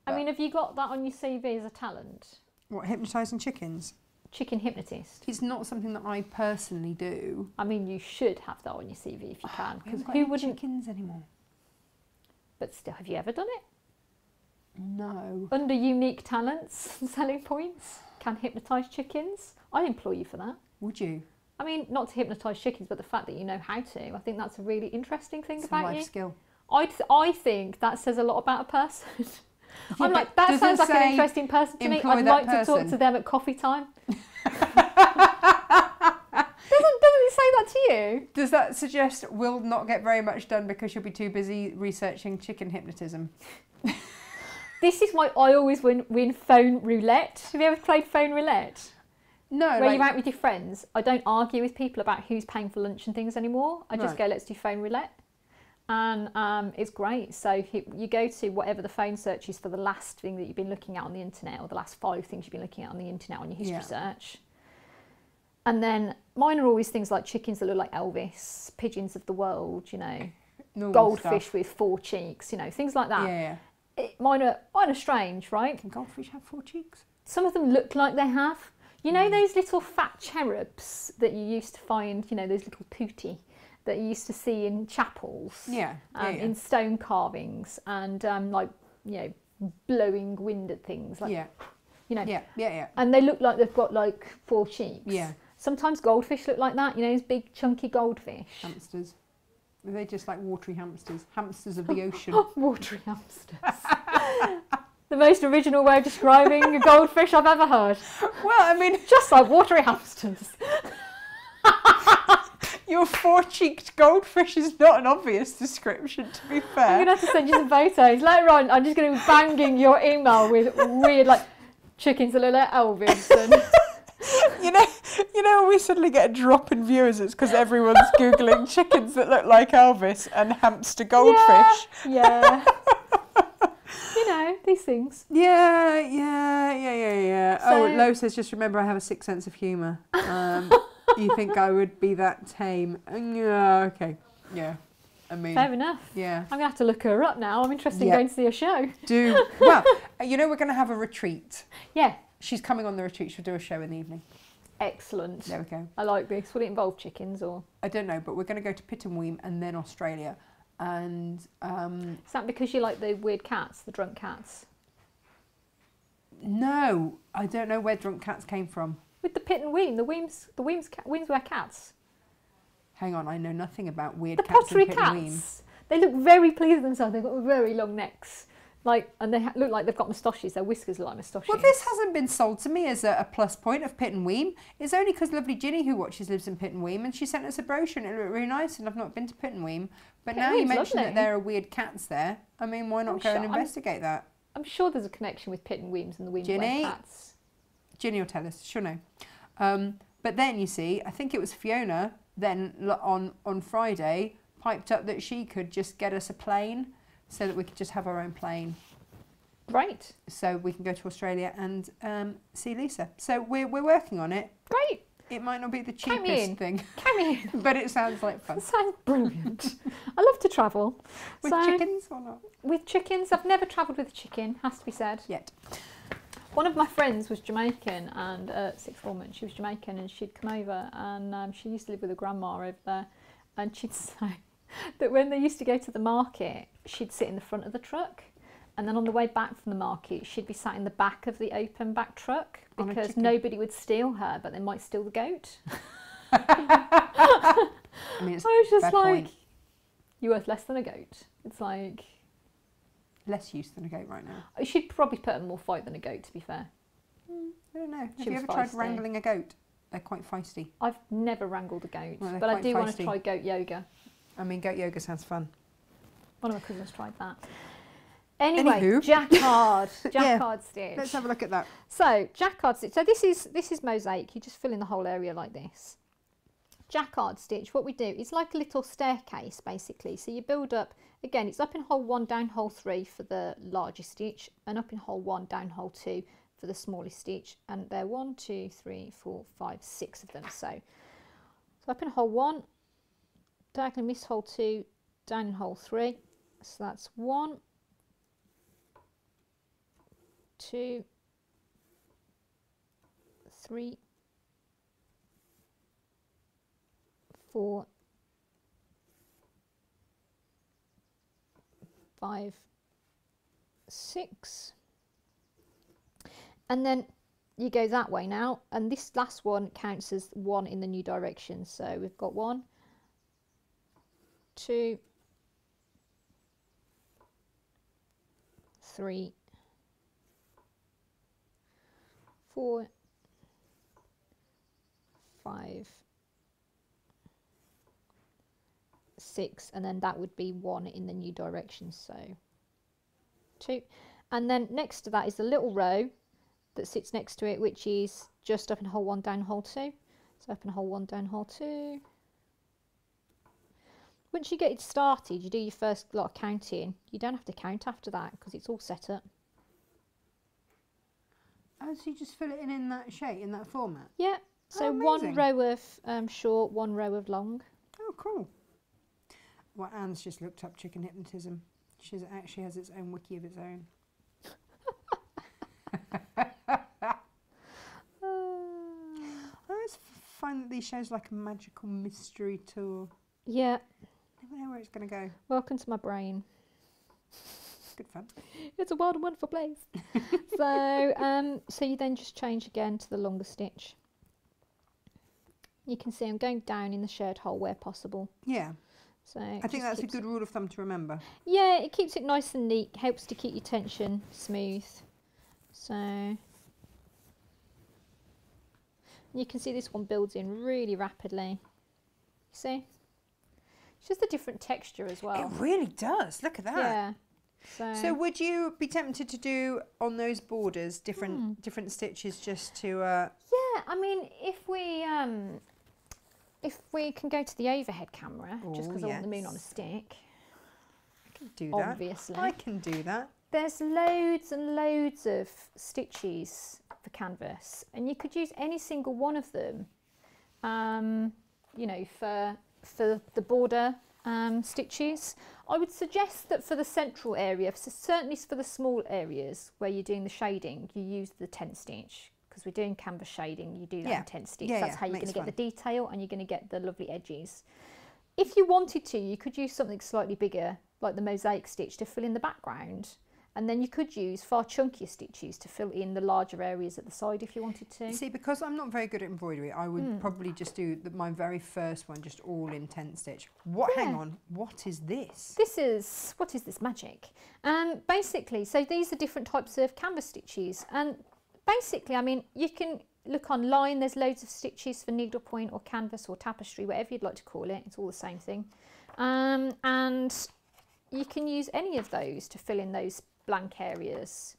I mean, have you got that on your CV as a talent? What, hypnotising chickens? Chicken hypnotist. It's not something that I personally do. I mean, you should have that on your CV if you can, because who who wouldn't wouldn't? chickens anymore? But still, have you ever done it? No. Under unique talents and selling points, can hypnotise chickens. I'd employ you for that. Would you? I mean, not to hypnotise chickens, but the fact that you know how to. I think that's a really interesting thing It's about a life you. skill. I think that says a lot about a person. I'm like, but that does sounds it like an say interesting person to me. employ I'd that like to talk person? to them at coffee time. Doesn't it say that to you? Does that suggest we'll not get very much done because you'll be too busy researching chicken hypnotism? This is why I always win phone roulette. Have you ever played phone roulette? No. Where you're out with your friends. I don't argue with people about who's paying for lunch and things anymore. I just Right. go, let's do phone roulette. And it's great. So you go to whatever the phone search is for the last thing that you've been looking at on the internet, or the last 5 things you've been looking at on the internet on your history search. And then mine are always things like chickens that look like Elvis, pigeons of the world, you know, Normal goldfish stuff. with 4 cheeks, you know, things like that. Yeah. Mine are strange, right? Can goldfish have 4 cheeks? Some of them look like they have. You know those little fat cherubs that you used to find, you know, those little pooty that you used to see in chapels, in stone carvings, and like, you know, blowing wind at things, like, you know, and they look like they've got like 4 cheeks. Yeah. Sometimes goldfish look like that. You know, those big chunky goldfish. Hamsters. Are they just like watery hamsters? Hamsters of the ocean. Watery hamsters. The most original way of describing a goldfish I've ever heard. Well, I mean, just like watery hamsters. Your 4-cheeked goldfish is not an obvious description, to be fair. I'm going to have to send you some photos. Later on, I'm just going to be banging your email with weird, like, chickens that look like Elvis. And you know, when we suddenly get a drop in viewers, it's because everyone's Googling chickens that look like Elvis and hamster goldfish. Yeah. You know, these things. Yeah. So, Lo says, just remember I have a sick sense of humour. You think I would be that tame? Yeah, okay. Yeah. I mean, fair enough. Yeah. I'm going to have to look her up now. I'm interested in going to see a show. Well, you know, we're going to have a retreat. Yeah. She's coming on the retreat. She'll do a show in the evening. Excellent. There we go. I like this. Will it involve chickens or? I don't know, but we're going to go to Pittenweem and then Australia. And is that because you like the weird cats, the drunk cats? No, I don't know where drunk cats came from. With the pit and weem, the weems were cats. Hang on, I know nothing about weird the cats. Pottery and pit and weem. cats. They look very pleased with themselves. They've got very long necks, like, and they look like they've got moustaches. Their whiskers look like moustaches. Well, this hasn't been sold to me as a plus point of Pit and Weem. It's only because lovely Ginny, who watches, lives in Pit and Weem, and she sent us a brochure and it looked really nice, and I've not been to Pit and Weem. But Pit now and you Weem's mention lovely. that there are weird cats there. I mean, why not go and investigate that? I'm sure there's a connection with pit and weems and the weems wear cats. Ginny will tell us. She'll know. But then, you see, I think it was Fiona then on Friday piped up that she could just get us a plane so that we could just have our own plane. Great. So we can go to Australia and see Lisa. So we're working on it. Great. It might not be the Count me cheapest in. thing, Come in. but it sounds like fun. That sounds brilliant. I love to travel. With chickens or not? With chickens, I've never travelled with a chicken, has to be said. Yet. One of my friends was Jamaican, and sixth form, she was Jamaican, and she'd come over, and she used to live with her grandma over there, and she'd say that when they used to go to the market, she'd sit in the front of the truck, and then on the way back from the market, she'd be sat in the back of the open back truck because nobody would steal her, but they might steal the goat. I mean, it's I was just fair like, point. you're worth less than a goat. It's like, Less use than a goat right now. she'd probably put up more fight than a goat, to be fair. I don't know. Have She you was ever tried feisty. wrangling a goat? They're quite feisty. I've never wrangled a goat, Well, they're but I quite do want to feisty. try goat yoga. I mean, goat yoga sounds fun. One of my cousins tried that. Anyway, Anywho. jacquard, Yeah, jacquard stitch. Let's have a look at that. So jacquard stitch. So this is mosaic. You just fill in the whole area like this. Jacquard stitch. What we do is like a little staircase, basically. So you build up. Again, it's up in hole 1, down hole 3 for the largest stitch, and up in hole 1, down hole 2 for the smallest stitch. And there are 1, 2, 3, 4, 5, 6 of them. So up in hole 1, diagonally miss hole 2, down in hole 3. So that's 1, 2, 3, 4, 5, 6, and then you go that way now, and this last one counts as 1 in the new direction. So we've got 1, 2, 3, 4, 5, 6, and then that would be 1 in the new direction, so 2. And then next to that is the little row that sits next to it, which is just up in hole 1, down hole 2. So up in hole 1, down hole 2. Once you get it started, you do your first lot of counting. You don't have to count after that because it's all set up. Oh, so you just fill it in that shape, in that format? Yeah, so Oh, one amazing. row of short, 1 row of long. Oh, cool. Well, Anne's just looked up chicken hypnotism. She actually has its own wiki of its own. I always find that these shows like a magical mystery tour. Yeah, Never know where it's going to go. welcome to my brain. Good fun. It's a wild and wonderful place. So you then just change again to the longer stitch. You can see I'm going down in the shared hole where possible. Yeah, So I think that's a good rule of thumb to remember. Yeah, it keeps it nice and neat, helps to keep your tension smooth. So you can see this one builds in really rapidly. See? It's just a different texture as well. It really does. Look at that. Yeah. So would you be tempted to do on those borders different stitches just to? Yeah, I mean, if we can go to the overhead camera, just because I want the moon on a stick, I can do that. obviously. I can do that. There's loads and loads of stitches for canvas, and you could use any single one of them, you know, for the border stitches. I would suggest that for the central area, certainly for the small areas where you're doing the shading, you use the tent stitch, because we're doing canvas shading, you do that in tent stitch. Yeah, That's how you're going makes to get the fun. detail and you're going to get the lovely edges. If you wanted to, you could use something slightly bigger, like the mosaic stitch, to fill in the background. And then you could use far chunkier stitches to fill in the larger areas at the side if you wanted to. See, because I'm not very good at embroidery, I would probably just do my very first one, just all in tent stitch. What? Hang on, what is this? What is this magic? Basically, so these are different types of canvas stitches. And basically, I mean, you can look online, there's loads of stitches for needlepoint or canvas or tapestry, whatever you'd like to call it, it's all the same thing. And you can use any of those to fill in those blank areas.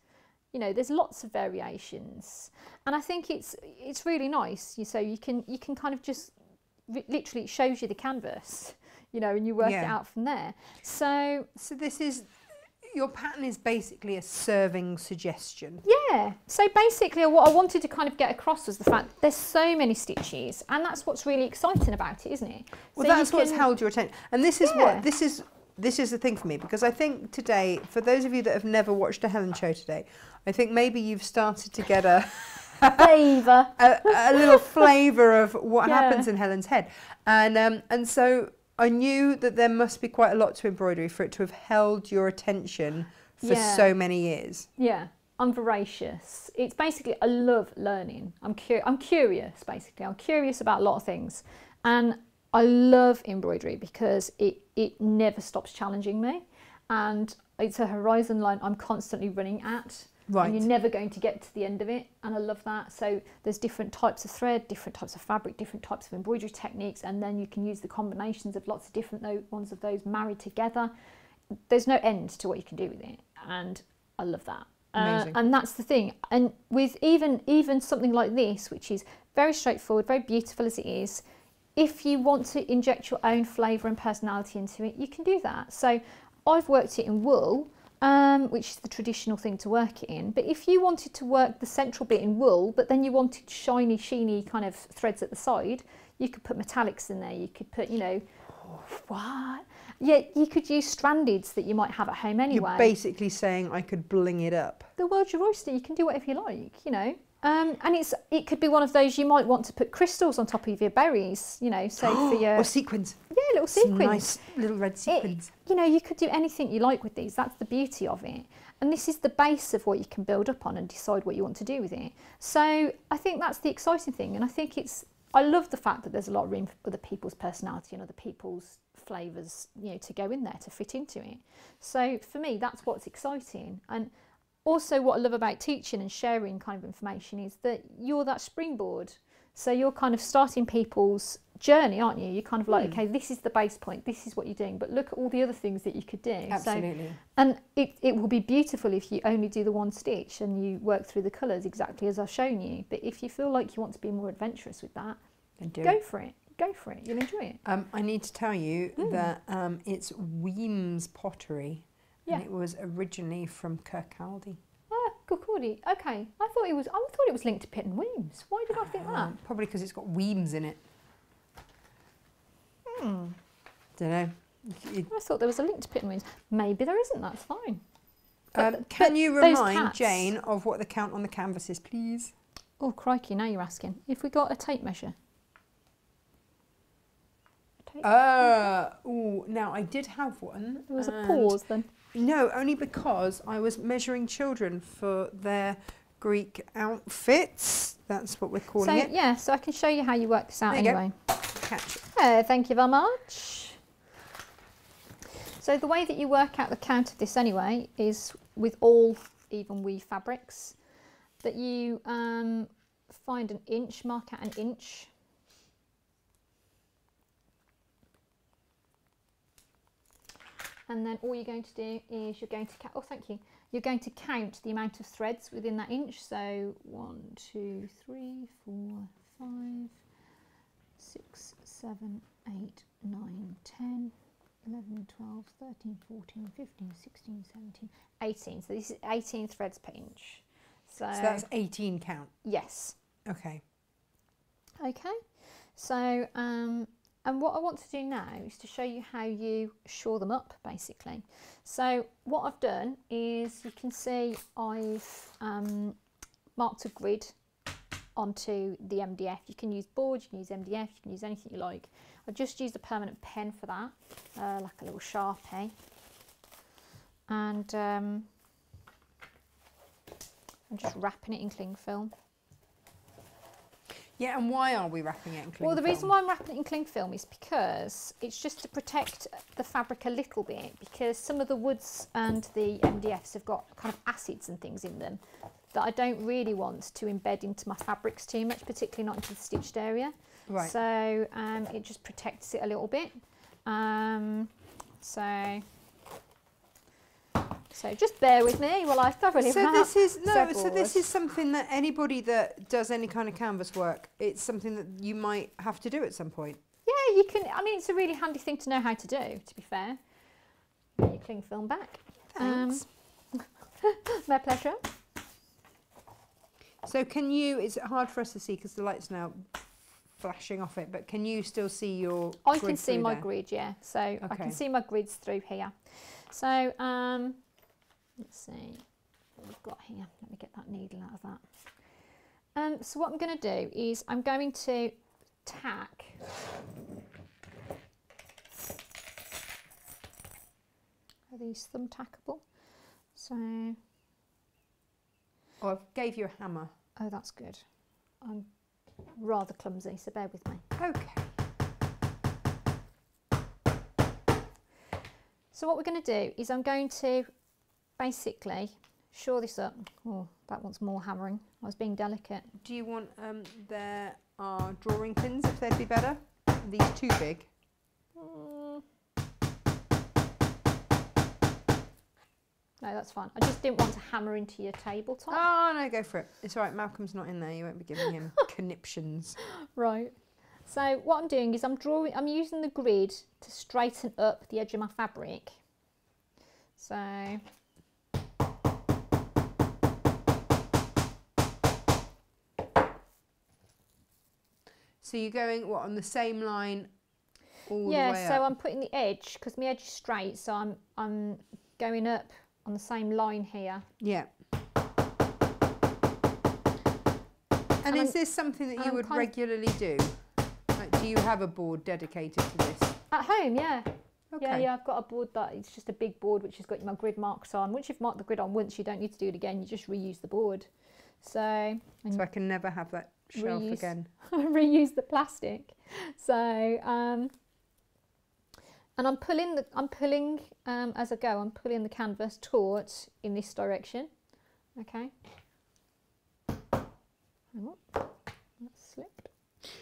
You know, there's lots of variations, and I think it's really nice. So you can kind of just literally, it shows you the canvas, you know, and you work it out from there. So this is your pattern is basically a serving suggestion. Yeah, so basically what I wanted to kind of get across was the fact that there's so many stitches, and that's what's really exciting about it, isn't it? Well, So that's what's held your attention. And this is Yeah. what, this is the thing for me, because I think today, for those of you that have never watched a Helen show today, I think maybe you've started to get a flavour. a little flavour of what Yeah. happens in Helen's head. And so I knew that there must be quite a lot to embroidery for it to have held your attention for Yeah. so many years. Yeah, I'm voracious. It's basically, I love learning. I'm curious, basically. I'm curious about a lot of things. And I love embroidery because it never stops challenging me. And it's a horizon line I'm constantly running at. Right. And you're never going to get to the end of it. And I love that. So there's different types of thread, different types of fabric, different types of embroidery techniques. And then you can use the combinations of lots of different ones of those married together. There's no end to what you can do with it. And I love that. Amazing. And that's the thing. And with even something like this, which is very straightforward, very beautiful as it is, if you want to inject your own flavour and personality into it, you can do that. So I've worked it in wool, which is the traditional thing to work it in. But if you wanted to work the central bit in wool, but then you wanted shiny, sheeny kind of threads at the side, you could put metallics in there. You could put, you know, what? Yeah, you could use strandeds that you might have at home anyway. You're basically saying I could bling it up. The world's your oyster. You can do whatever you like, you know. And it could be one of those, you might want to put crystals on top of your berries, you know, so for your... Or sequins. Yeah, little Some sequins. nice little red sequins. You know, you could do anything you like with these. That's the beauty of it. And this is the base of what you can build up on and decide what you want to do with it. So I think that's the exciting thing. And I think I love the fact that there's a lot of room for other people's personality and other people's flavours, you know, to go in there, to fit into it. So for me, that's what's exciting. And also what I love about teaching and sharing kind of information is that you're that springboard. So you're kind of starting people's journey, aren't you? You're kind of like, okay, this is the base point, this is what you're doing, but look at all the other things that you could do. Absolutely. So, and it will be beautiful if you only do the one stitch and you work through the colours exactly as I've shown you. But if you feel like you want to be more adventurous with that, Then do go it. for it. Go for it. You'll enjoy it. I need to tell you that it's Weems pottery. Yeah. And it was originally from Kirkcaldy. Ah, Kirkcaldy. Okay. I thought it was linked to Pitt and Weems. Why did I think that? Probably because it's got Weems in it. Don't know. I thought there was a link to Pitt and Weems. Maybe there isn't. That's fine. Can you those remind cats- Jane of what the count on the canvas is, please? Oh, crikey, now you're asking. If we got a tape measure. Now I did have one. There was a and- pause then. No, only because I was measuring children for their Greek outfits. That's what we're calling So, it. yeah, so I can show you how you work this out There you go. anyway. Catch. Thank you very much. So the way that you work out the count of this anyway is with all even weave fabrics, that you find an inch, mark out an inch. And then all you're going to do is you're going to count, you're going to count the amount of threads within that inch. So 1, 2, 3, 4, 5, 6, 7, 8, 9, 10, 11, 12, 13, 14, 15, 16, 17, 18. So this is 18 threads per inch. So that's 18 count. yes. Okay. Okay. So and what I want to do now is to show you how you shore them up, basically. So what I've done is, you can see I've marked a grid onto the MDF. You can use board, you can use MDF, you can use anything you like. I've just used a permanent pen for that, like a little Sharpie. And I'm just wrapping it in cling film. Yeah, and why are we wrapping it in cling Well, the film? reason why I'm wrapping it in cling film is because it's just to protect the fabric a little bit, because some of the woods and the MDFs have got kind of acids and things in them that I don't really want to embed into my fabrics too much, particularly not into the stitched area. Right. So it just protects it a little bit. So just bear with me while I thoroughly So wrap this is several so this of- is something that anybody that does any kind of canvas work, it's something that you might have to do at some point. Yeah, you can. I mean, it's a really handy thing to know how to do, to be fair. Put your cling film back. Thanks. My pleasure. So can you, it's hard for us to see because the light's now flashing off it, but can you still see your I grid can see through my there? grid, yeah. So I Okay. can see my grids through here. So let's see what we've got here. Let me get that needle out of that. So what I'm going to do is I'm going to tack. Are these thumb tackable? So, Oh, I gave you a hammer. oh, that's good. I'm rather clumsy, so bear with me. Okay. So what we're going to do is I'm going to basically shore this up. Oh, that wants more hammering. I was being delicate. Do you want, there are drawing pins if they'd be better? Are these too big? No, that's fine. I just didn't want to hammer into your tabletop. Oh, no, go for it. It's all right, Malcolm's not in there. You won't be giving him conniptions. Right. So what I'm doing is I'm using the grid to straighten up the edge of my fabric. So So you're going, what, on the same line all the way yeah, up? so I'm putting the edge, because my edge is straight, so I'm going up on the same line here. Yeah. And is this something that you would regularly do? Like, do you have a board dedicated to this? At home, yeah. Okay. Yeah, I've got a board that it's just a big board which has got my grid marks on. Once you've marked the grid on once, you don't need to do it again. You just reuse the board. So I can never have that shelf reuse, again. reuse the plastic. So and I'm pulling as I go. I'm pulling the canvas taut in this direction. Okay. Oh, that slipped.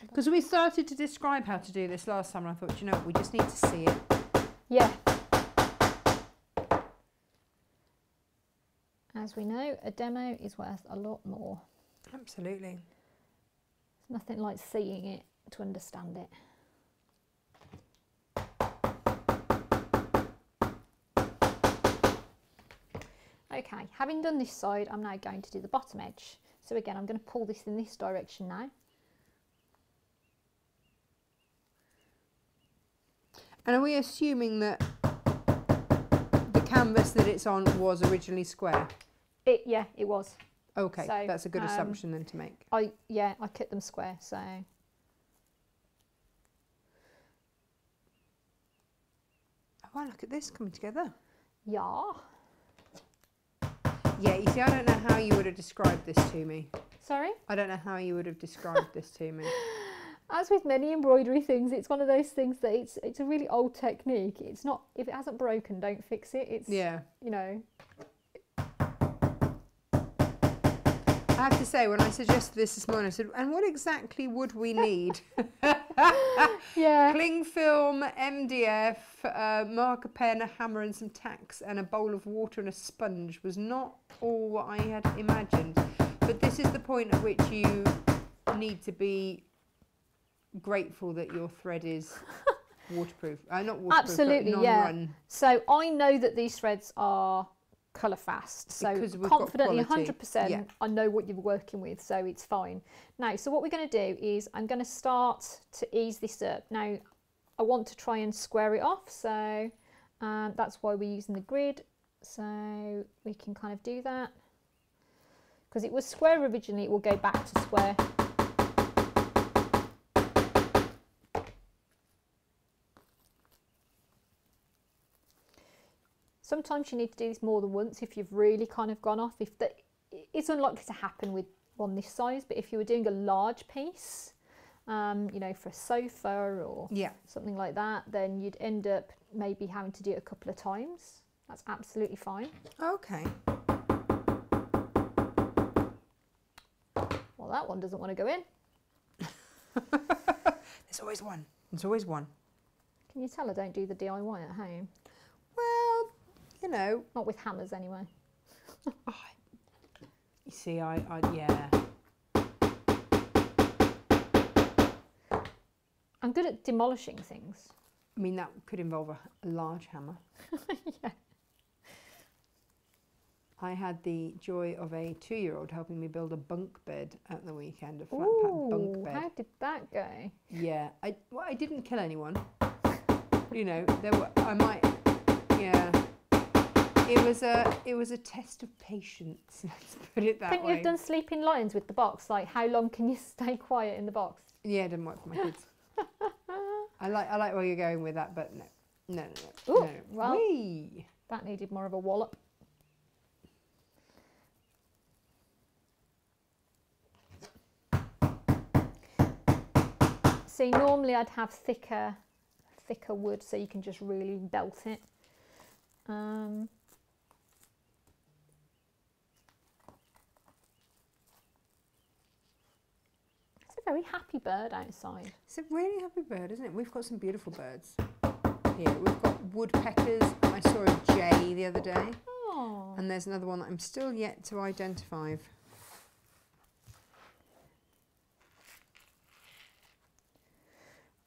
Because we started to describe how to do this last time, and I thought, you know what, we just need to see it. Yeah. As we know, a demo is worth a lot more. Absolutely. There's nothing like seeing it to understand it. Okay, having done this side, I'm now going to do the bottom edge. So again, I'm going to pull this in this direction now. And are we assuming that the canvas that it's on was originally square? Yeah, it was. Okay, So, that's a good assumption then to make. I cut them square, so. Oh, wow, look at this coming together. Yeah. Yeah, you see, I don't know how you would have described this to me. Sorry? I don't know how you would have described this to me. As with many embroidery things, it's one of those things that it's a really old technique. It's not, if it hasn't broken, don't fix it. It's, Yeah. you know. I have to say, when I suggested this morning, I said, and what exactly would we need? Yeah. Cling film, MDF, marker pen, a hammer and some tacks and a bowl of water and a sponge was not all what I had imagined. But this is the point at which you need to be grateful that your thread is waterproof. Not waterproof, Absolutely, but yeah. non-run. So I know that these threads are colour fast. So Because we've got confidently quality. 100% Yeah. I know what you're working with, so it's fine. Now, so what we're going to do is I'm going to start to ease this up. Now, I want to try and square it off, so that's why we're using the grid. So we can kind of do that. Because it was square originally, it will go back to square. Sometimes you need to do this more than once if you've really kind of gone off. It's unlikely to happen with one this size, but if you were doing a large piece, you know, for a sofa or something like that, then you'd end up maybe having to do it a couple of times. That's absolutely fine. Okay. Well, that one doesn't want to go in. There's always one. There's always one. Can you tell I don't do the DIY at home? Well, you know. Not with hammers anyway. Oh, you see, yeah. I'm good at demolishing things. I mean, that could involve a large hammer. Yeah. I had the joy of a 2-year-old helping me build a bunk bed at the weekend, a flat pack bunk Ooh, bed. how did that go? Yeah, I didn't kill anyone. You know, I might, yeah. It was a test of patience. Let's put it that way. Couldn't you have done sleeping lions with the box? Like, how long can you stay quiet in the box? Yeah, it didn't work for my kids. I like where you're going with that, but no. Ooh, no. well, Whee! that needed more of a wallop. See, normally I'd have thicker wood so you can just really belt it. It's a very happy bird outside. It's a really happy bird, isn't it? We've got some beautiful birds here. We've got woodpeckers. I saw a jay the other day. Oh. And there's another one that I'm still yet to identify.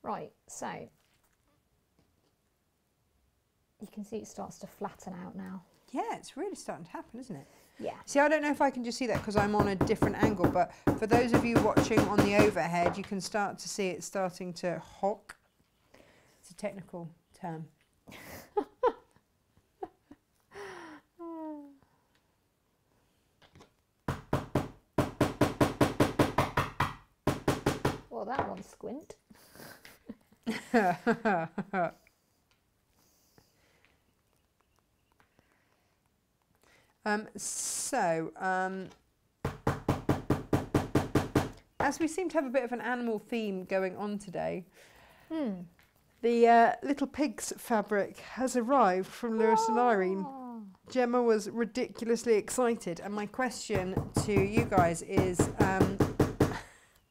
Right, so you can see it starts to flatten out now. Yeah, it's really starting to happen, isn't it? Yeah. See, I don't know if I can just see that because I'm on a different angle, but for those of you watching on the overhead, you can start to see it starting to hock. It's a technical term. Well, that one's squint. As we seem to have a bit of an animal theme going on today, the Little Pigs fabric has arrived from Lewis and Irene. Oh. Gemma was ridiculously excited, and my question to you guys is,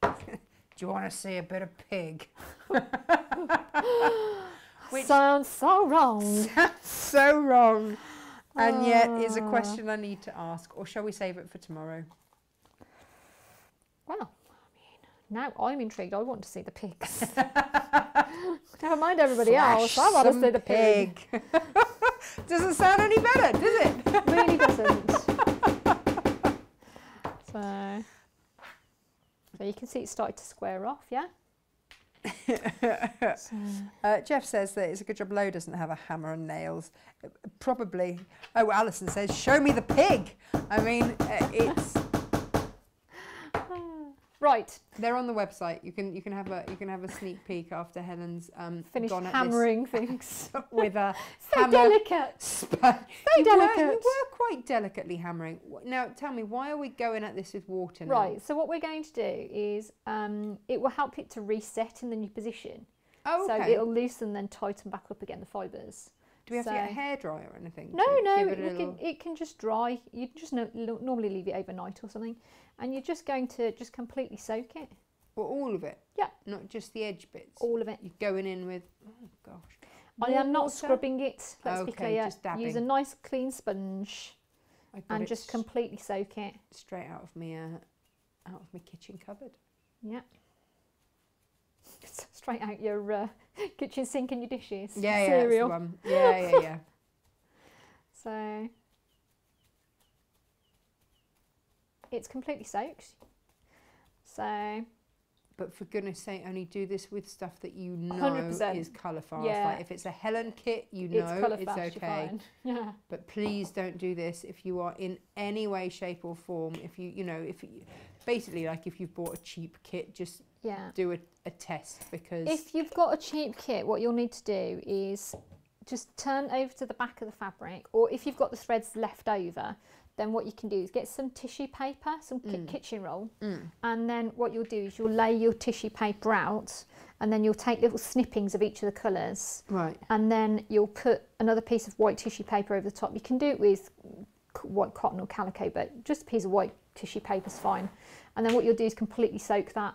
do you want to see a bit of pig? Which sounds so wrong. Sounds so wrong, and yet is a question I need to ask, or shall we save it for tomorrow? Well, I mean, now I'm intrigued. I want to see the pigs. Never mind everybody else. I want to see the pig. Doesn't sound any better, does it? Really doesn't. So you can see it started to square off, yeah? Jeff says that it's a good job Lo doesn't have a hammer and nails. Probably. Oh, Alison says, show me the pig. I mean, it's... Right. They're on the website. You can have a sneak peek after Helen's finished gone at hammering things with a so hammer. delicate. So delicate. You were quite delicately hammering. Now tell me, why are we going at this with water now? Right. So what we're going to do is it will help it to reset in the new position. Oh, okay. So it'll loosen then tighten back up again the fibres. Do we have to get a hairdryer or anything? No, to it can just dry. You just normally leave it overnight or something, and you're just going to just completely soak it. Well, all of it? Yeah. Not just the edge bits? All of it. You're going in with, oh gosh. I am not scrubbing it, let's be clear. Just dabbing. Use a nice clean sponge and just completely soak it. Straight out of my kitchen cupboard. Yeah. Straight out your kitchen sink and your dishes. Yeah, cereal. that's the one. Yeah. So it's completely soaked. So. But for goodness sake, only do this with stuff that you know 100%. is colour fast. Yeah. Like if it's a Helen kit, you know it's okay. Yeah. But please don't do this if you are in any way, shape or form. If basically like if you've bought a cheap kit, just do a test, because if you've got a cheap kit, what you'll need to do is just turn over to the back of the fabric, or if you've got the threads left over, then what you can do is get some tissue paper, some kitchen roll, and then what you'll do is you'll lay your tissue paper out, and then you'll take little snippings of each of the colours, right, and then you'll put another piece of white tissue paper over the top. You can do it with white cotton or calico, but just a piece of white tissue paper is fine. And then what you'll do is completely soak that,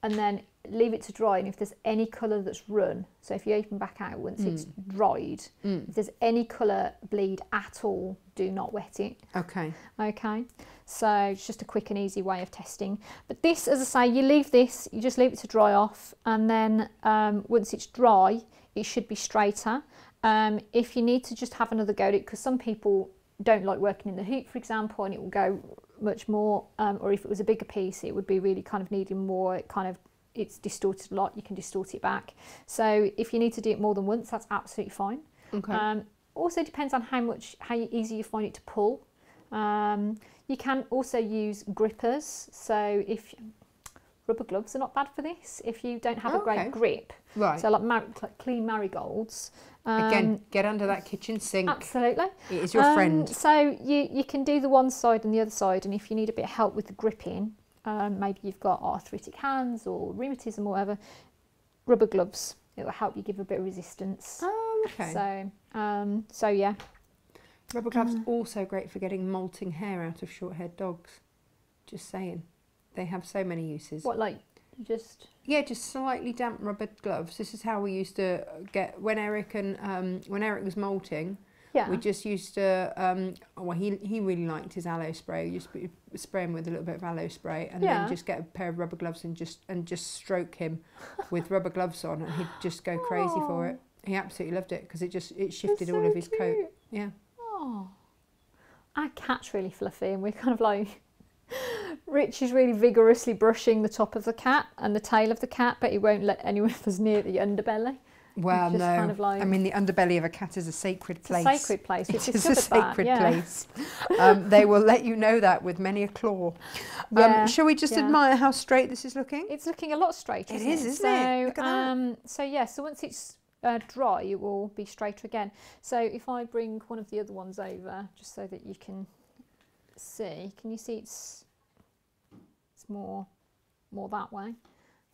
and then leave it to dry. And if there's any colour that's run, so if you open back out once it's dried, if there's any colour bleed at all, do not wet it. Okay. Okay, so it's just a quick and easy way of testing. But this, as I say, you just leave it to dry off, and then once it's dry, it should be straighter. If you need to just have another go at it, because some people don't like working in the hoop, for example, and it will go much more, or if it was a bigger piece, it would be really kind of needing more, it's distorted a lot, you can distort it back. So if you need to do it more than once, that's absolutely fine. Okay. Also depends on how easy you find it to pull. You can also use grippers, so if rubber gloves are not bad for this if you don't have a great grip. Right. So like clean marigolds. Again, get under that kitchen sink. Absolutely. It is your friend. So you can do the one side and the other side, and if you need a bit of help with the gripping, maybe you've got arthritic hands or rheumatism or whatever, rubber gloves, it will help you give a bit of resistance. Oh, okay. So yeah. Rubber gloves also great for getting molting hair out of short-haired dogs. Just saying. They have so many uses. What, like just... Yeah, just slightly damp rubber gloves. This is how we used to get, when Eric was molting, Yeah. we just used to, well, he really liked his aloe spray. You just spray him with a little bit of aloe spray and then just get a pair of rubber gloves and just stroke him with rubber gloves on, and he'd just go crazy for it. He absolutely loved it because it shifted all of his coat. Yeah. Oh. Our cat's really fluffy, and we're kind of like... Rich is really vigorously brushing the top of the cat and the tail of the cat, but he won't let anyone of us near the underbelly. Well, no. Kind of like, I mean, the underbelly of a cat is a sacred place. It's a sacred place. It is a sacred place. They will let you know that with many a claw. Shall we just admire how straight this is looking? It's looking a lot straighter. It is, isn't it? Look at that. So once it's dry, it will be straighter again. So if I bring one of the other ones over, just so that you can see, can you see it's more that way?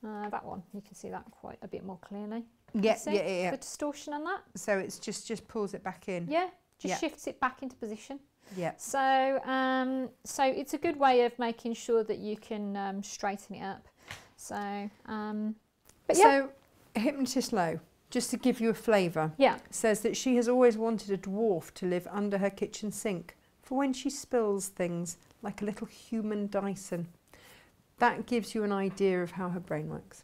That one, you can see that quite a bit more clearly. Yeah. The distortion on that. So it's just pulls it back in. Yeah, shifts it back into position. Yeah. So so it's a good way of making sure that you can straighten it up. So So Hypnotist Lo, just to give you a flavour, says that she has always wanted a dwarf to live under her kitchen sink for when she spills things, like a little human Dyson. That gives you an idea of how her brain works.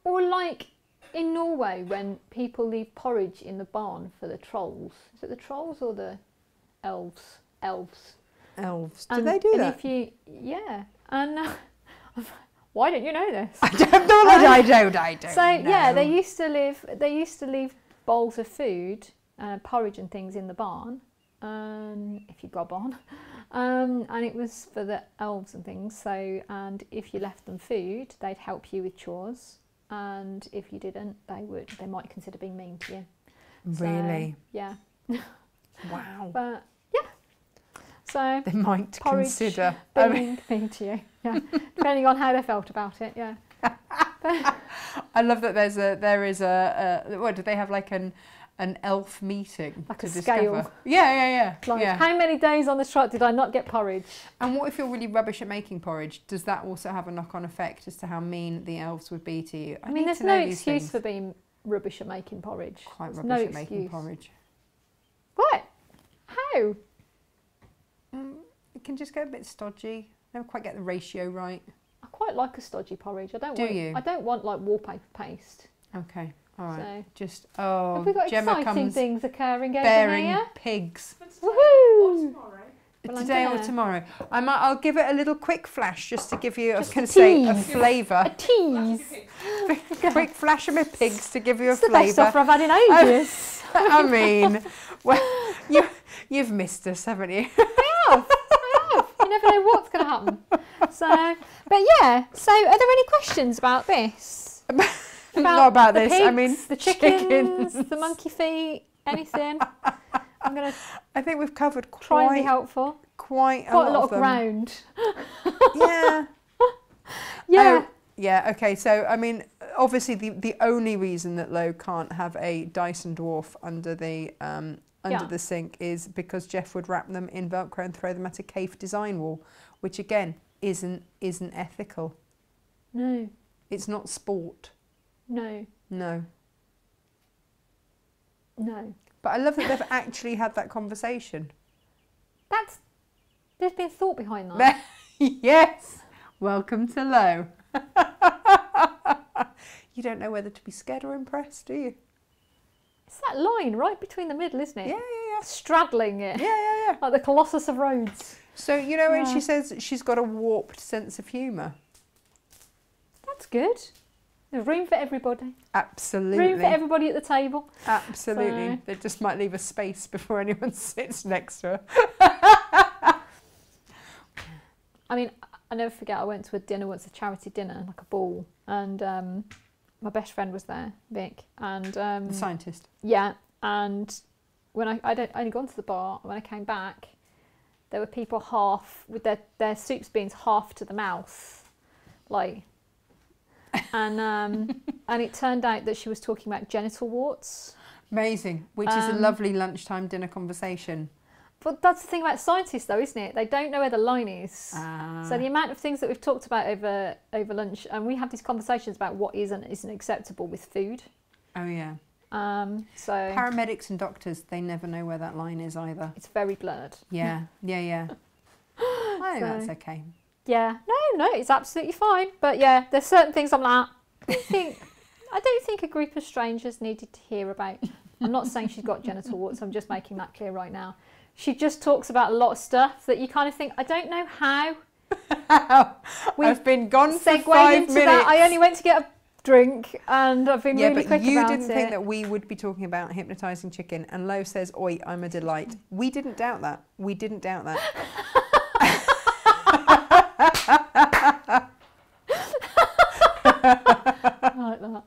Or like in Norway, when people leave porridge in the barn for the trolls. Is it the trolls or the elves? Elves. Do they do that? And why don't you know this? I don't know. I don't So know. yeah, they used to leave bowls of food, porridge and things in the barn. If you gob on, and it was for the elves and things. So, and if you left them food, they'd help you with chores, and if you didn't, they might consider being mean to you. Really? So, yeah. Wow. But yeah. So they might consider being mean to you. Yeah. Depending on how they felt about it. Yeah. I love that there is a what do they have, like an elf meeting like to a discover. Scale. Yeah. Like, how many days on the trot did I not get porridge? And what if you're really rubbish at making porridge? Does that also have a knock-on effect as to how mean the elves would be to you? I mean, there's no excuse for being rubbish at making porridge. Quite rubbish at making porridge. What? How? It can just go a bit stodgy. Never quite get the ratio right. I quite like a stodgy porridge. I don't want like wallpaper paste. Okay. All right. So, have we got Gemma exciting things occurring over bearing here? pigs. Woohoo! Today or tomorrow. I'll give it a little quick flash just to give you a flavour. A tease. Quick flash of my pigs to give you a It's the flavour. best offer I've had in ages. I mean, well, you've missed us, haven't you? I have. You never know what's going to happen. So, but yeah. So, are there any questions about this? Not about this. Pigs, I mean, the chickens, the monkey feet, anything. I think we've covered try and be helpful. Quite a lot of ground. Yeah. Yeah. Yeah. Okay. So I mean, obviously the only reason that Lo can't have a Dyson dwarf under the sink is because Jeff would wrap them in Velcro and throw them at a cave design wall, which again isn't ethical. No. It's not sport. No. No. No. But I love that they've actually had that conversation. There's been thought behind that. Yes. Welcome to Lo. You don't know whether to be scared or impressed, do you? It's that line right between the middle, isn't it? Yeah, yeah, yeah. Straddling it. Yeah, yeah, yeah. Like the Colossus of Rhodes. So, you know, when Yeah. she says she's got a warped sense of humour. That's good. There's room for everybody. Absolutely. Room for everybody at the table. Absolutely. So- They just might leave a space before anyone sits next to her. I mean, I never forget, I went to a dinner once, a charity dinner, like a ball, and my best friend was there, Vic, and The scientist. yeah, and when I'd only gone to the bar, when I came back, there were people half with their soup spoons half to the mouth, like, and it turned out that she was talking about genital warts. Amazing. Which is a lovely lunchtime dinner conversation. But that's the thing about scientists, though, isn't it? They don't know where the line is. So the amount of things that we've talked about over lunch, and we have these conversations about what is and isn't acceptable with food. Oh, yeah. So Paramedics and doctors, they never know where that line is either. it's very blurred. Yeah, yeah, yeah. I think that's okay. Yeah, no, it's absolutely fine. But yeah, there's certain things I'm like, I don't think a group of strangers needed to hear about. I'm not saying she's got genital warts. I'm just making that clear right now. She just talks about a lot of stuff that you kind of think, I don't know how. I've been gone for Segued 5 into minutes. that. I only went to get a drink, and I've been really quick you about didn't think it. that we would be talking about hypnotising chicken, and Lo says, oi, I'm a delight. We didn't doubt that. We didn't doubt that. I like that.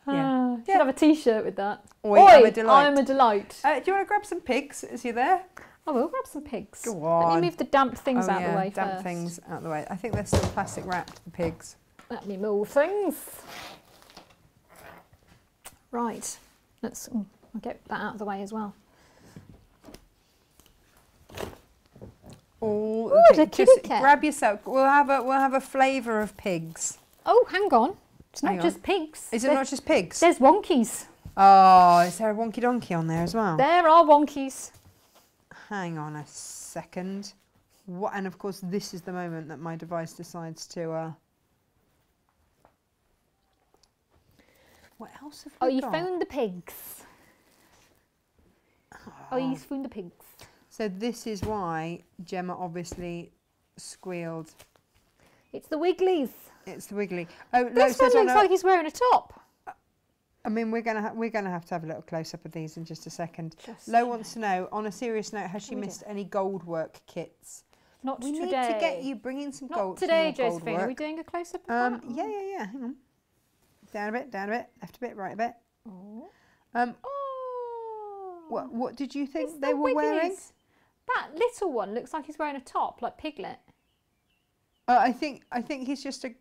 Yeah. Should have a T-shirt with that. Oi, I'm a delight. I'm a delight. Do you want to grab some pigs as you're there? I will grab some pigs. Go Let on. me move the damp things out the way damp first. things out of the way. I think they're still plastic wrapped, the pigs. Let me move things. Right. I'll get that out of the way as well. All Ooh, the the pigs. Just kitty cat. grab yourself. We'll have a flavour of pigs. Oh, hang on. It's not Hang on. just pigs. Is it not just pigs? There's wonkies. Oh, is there a wonky donkey on there as well? There are wonkies. Hang on a second. What? And of course, this is the moment that my device decides to. What else have we Oh, you got? found the pigs. Oh, you found the pigs. So this is why Gemma obviously squealed. It's the Wigglies. It's the wiggly. Oh, Lo This says one on looks a, like he's wearing a top. I mean, we're gonna have to have a little close up of these in just a second. Just Lo wants to know, on a serious note, has she We missed any gold work kits? Not We today. need to get you bringing some Not gold. some today, more gold Josephine. Are we work. doing a close-up of that? Yeah. Hang on. Down a bit, left a bit, right a bit. Oh. Oh. What did you think It's they the were wearing? Wigglies. That little one looks like he's wearing a top, like Piglet. I think he's just a.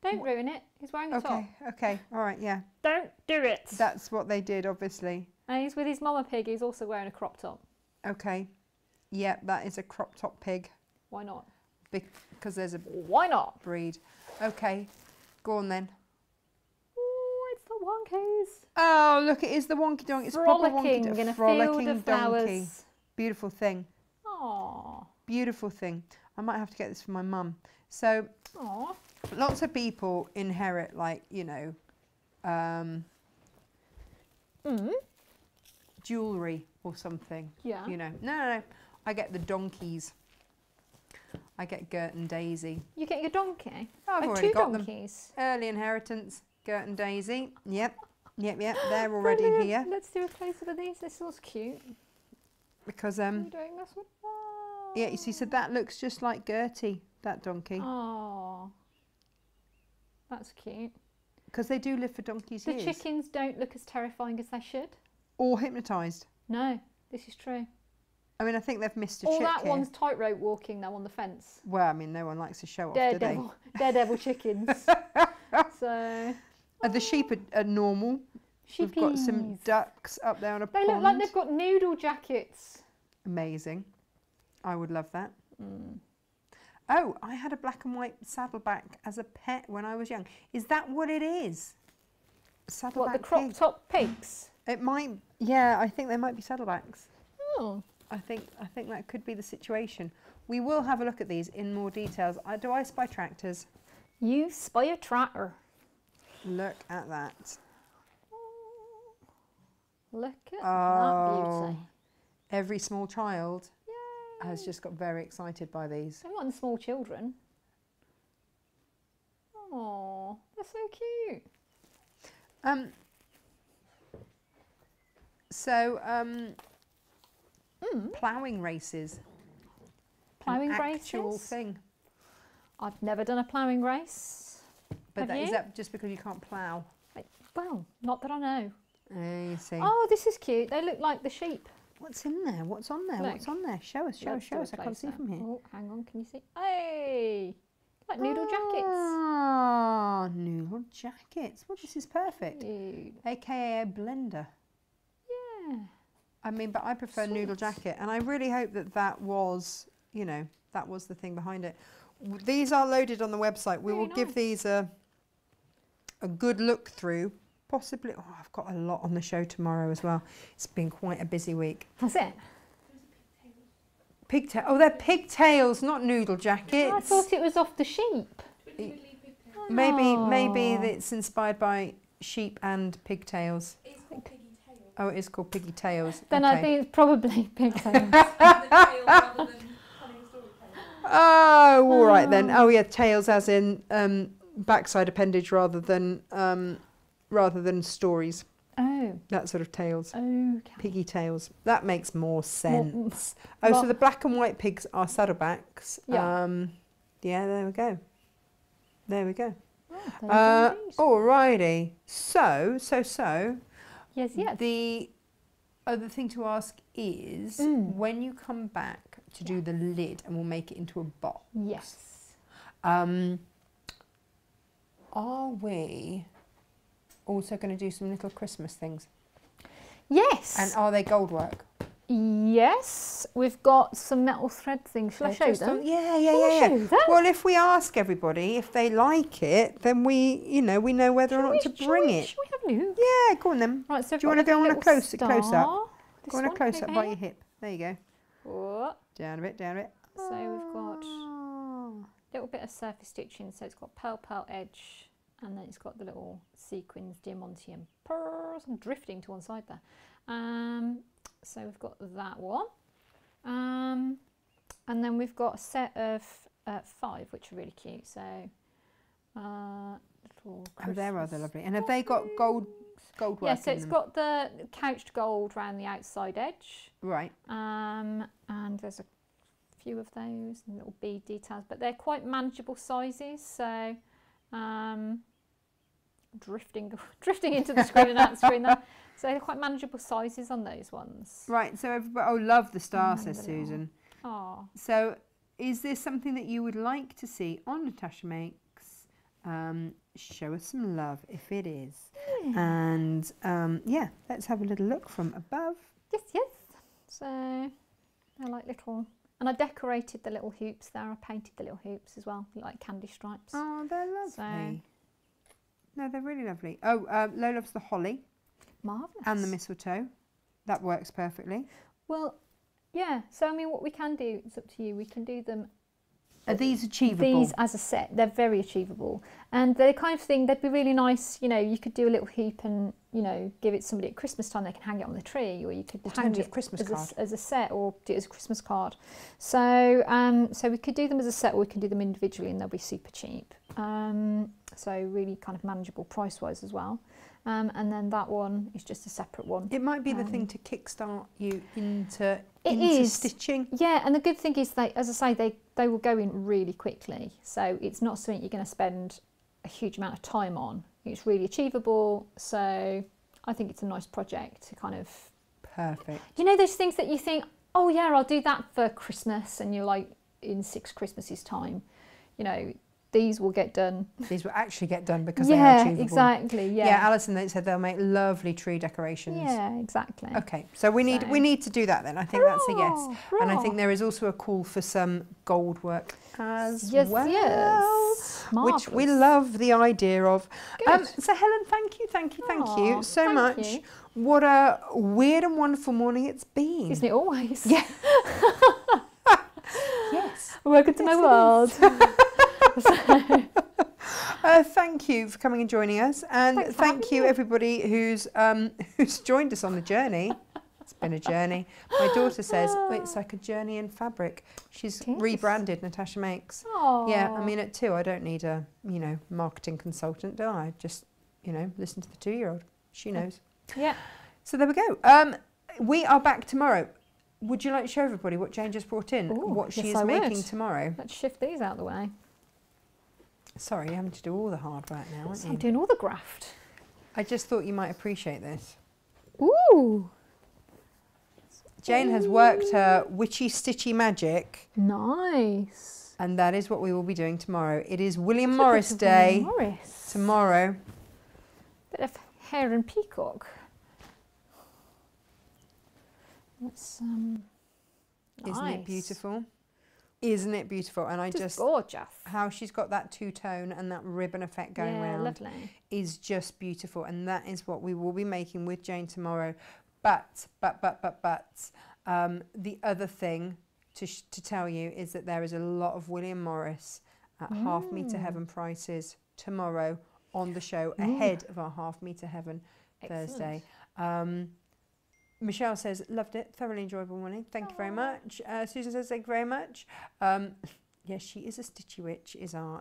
Don't ruin it. He's wearing a top. Okay, all right, yeah. Don't do it. That's what they did, obviously. And he's with his mama pig. He's also wearing a crop top. Okay, yeah, that is a crop top pig Why not? because there's a Why not? breed. Okay, go on then. Oh, it's the wonkies. Oh, look, it is the wonky donkey. It's a proper Frolicking wonky in a frolicking field of donkey. flowers. Beautiful thing. Aww. Beautiful thing. I might have to get this for my mum. So Aww. lots of people inherit, like, you know, jewellery or something. Yeah. You know, no. I get the donkeys. I get Gert and Daisy. You get your donkey? I've Oh, already two got donkeys. them. Early inheritance, Gert and Daisy. Yep. They're already Brilliant. here Let's do a close-up of these. This looks cute. because Are you doing this one? yeah. You see, so that looks just like Gertie, that donkey, Oh, that's cute. because they do live for donkeys' The years. chickens don't look as terrifying as they should. Or hypnotised. No, this is true. I mean, I think they've missed a All chick that here. one's tightrope walking now on the fence. Well, I mean, no one likes to show off, do they? Daredevil chickens. So The sheep are normal. We've got some sheepies. ducks up there on a They pond. look like they've got noodle jackets. Amazing. I would love that. Mm. Oh, I had a black and white saddleback as a pet when I was young. Is that what it is? Saddleback What, the crop pig? top pigs? It might. Yeah, I think they might be saddlebacks. Oh. I think that could be the situation. We will have a look at these in more details. Do I spy tractors? You spy a tractor. Look at that. Look at that Oh, beauty. every small child Yay. has just got very excited by these. I want the small children. Oh, they're so cute. Ploughing races. Ploughing An races? actual thing. I've never done a ploughing race. But Have is you? that just because you can't plough? Well, not that I know. You see. Oh, this is cute. They look like the sheep. What's in there? What's on there? Look. What's on there? Show us, show us, Let's do show a us. I can't see close-up. from here. Oh, hang on. Can you see? Hey, like noodle jackets. Ah, noodle jackets. Well, this is perfect. Cute. AKA a blender. Yeah. I mean, but I prefer noodle Sweet. jacket, and I really hope that that was, you know, that was the thing behind it. These are loaded on the website. We Very will give nice. these a good look through. Possibly, oh, I've got a lot on the show tomorrow as well. It's been quite a busy week. That's it. Pigtail. Oh, they're pigtails, not noodle jackets. I thought it was off the sheep. Maybe Oh. it's inspired by sheep and pigtails. It's called piggy tail. Oh, it is called piggy tails. Then I Okay. think it's probably pigtails. The tail rather than funny story tail. Oh, all right then. Oh yeah, tails as in backside appendage rather than stories. Oh, That sort of tails. okay. Piggy tails. That makes more sense. Oh, well- so the black and white pigs are saddlebacks. Yeah. Yeah, there we go. There we go. Oh, there you go, Alrighty. So, yes, yes. the other thing to ask is when you come back to do the lid and we'll make it into a box. Yes. Are we also going to do some little Christmas things? Yes. And are they gold work? Yes. We've got some metal thread things. Shall I show them? Yeah, Shall I show them? Well, if we ask everybody if they like it, then we know whether or not to bring it. Shall we have a look? Yeah, go on then. Right, so Do you want to go on a close up? Go on a one, close up by okay. your hip. There you go. Oh. Down a bit, down a bit. So we've got Oh. a little bit of surface stitching. So it's got pearl edge, and then it's got the little sequins, diamantium pearls. I'm drifting to one side there. So we've got that one. And then we've got a set of 5, which are really cute. So little Oh, they're rather Christmas lovely. And have they got gold work Yeah, so in it's them? got the couched gold around the outside edge. Right. And there's a few of those and little bead details, but they're quite manageable sizes. So drifting into the screen and out the screen there. So they're quite manageable sizes on those ones. Right, so everybody, oh, love the star, And says the little- Susan. Oh, So is this something that you would like to see on Natasha Makes? Show us some love if it is. And yeah, let's have a little look from above. yes, yes. So they're like little, and I decorated the little hoops there. I painted the little hoops as well, like candy stripes. Oh, they're lovely. So- No, they're really lovely. Oh, Lo loves the holly Marvellous. and the mistletoe. That works perfectly. Well, yeah. So I mean, what we can do, it's up to you. We can do them. Are these achievable? These as a set, they're very achievable, and they're the kind of thing they'd be really nice. You know, you could do a little hoop and give it to somebody at Christmas time. They can hang it on the tree, or you could hang Alternative it Christmas card. as a set, or do it as a Christmas card. So, so we could do them as a set, or we can do them individually, and they'll be super cheap. So really kind of manageable price-wise as well. And then that one is just a separate one. It might be the thing to kickstart you into It is. stitching. Yeah, and the good thing is as I say, they will go in really quickly. So it's not something you're going to spend a huge amount of time on. It's really achievable. So I think it's a nice project to kind of, Perfect. those things that you think, oh yeah, I'll do that for Christmas, and you're like, in 6 Christmases time, these will get done. These will actually get done because they are achievable. Exactly. Yeah, Yeah, Alison they said they'll make lovely tree decorations. Yeah, exactly. Okay, so we need to do that then. I think that's a yes. And I think there is also a call for some gold work as Yes, well. yes. Which we Marvellous. love the idea of. Good. So Helen, thank you Aw, so thank much. you. What a weird and wonderful morning it's been. Isn't it always? Yeah. Yes. Welcome to my world. Thank you for coming and joining us, and Thanks for thank having you me. everybody who's joined us on the journey. It's been a journey. My daughter says it's like a journey in fabric. She's It is. rebranded Natasha Makes. Oh. Yeah, I mean at 2 I don't need a marketing consultant, do I? Just listen to the 2-year-old. She knows. Yeah. So there we go. We are back tomorrow. Would you like to show everybody what Jane just brought in? Ooh, what she yes, is I making would. tomorrow? Let's shift these out of the way. Sorry, you're having to do all the hard work now, aren't I'm you? doing all the graft. I just thought you might appreciate this. Ooh. Jane has worked her witchy stitchy magic, Nice. and that is what we will be doing tomorrow. It is William Look at Morris William Day Morris. tomorrow. Bit of hare and peacock. That's Isn't it nice. beautiful? Isn't it beautiful? And I just gorgeous. how she's got that two-tone and that ribbon effect going Yeah, round lovely. is just beautiful, and that is what we will be making with Jane tomorrow. But the other thing to tell you is that there is a lot of William Morris at Half Meter Heaven prices tomorrow on the show, ahead of our Half Meter Heaven Thursday. Michelle says, loved it, thoroughly enjoyable morning. Thank you very much. Susan says, thank you very much. Yes, she is a stitchy witch, is our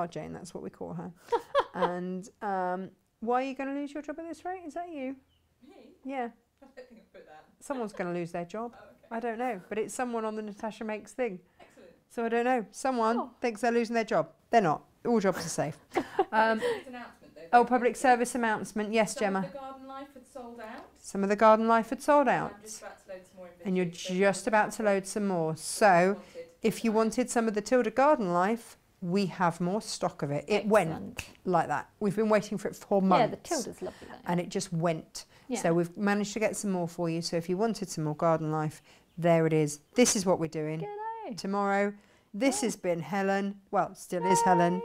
Jane, that's what we call her. And why are you going to lose your job at this rate? Is that you? Me? Yeah. I don't think I put that. Someone's going to lose their job. Oh, okay. I don't know, but it's someone on the Natasha Makes thing. Excellent. So I don't know. Someone thinks they're losing their job. They're not. All jobs are safe. It's an announcement though. Oh, public service announcement. Yes, Some Gemma. of the garden life had sold out. Some of the garden life had sold out. I'm just about to load some more in And you're vintage, so just about to load some more. if you So wanted. if you wanted some of the Tilda Garden Life, we have more stock of it. It went Excellent. like that. We've been waiting for it for Yeah, months. the Tilda's lovely though. And it just went. Yeah. So we've managed to get some more for you. So if you wanted some more Garden Life, there it is. This is what we're doing G'day. tomorrow. This has been Helen. Well, still is Helen.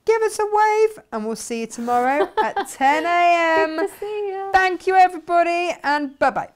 Give us a wave and we'll see you tomorrow at 10 a.m. Good to see you. Thank you, everybody, and bye-bye.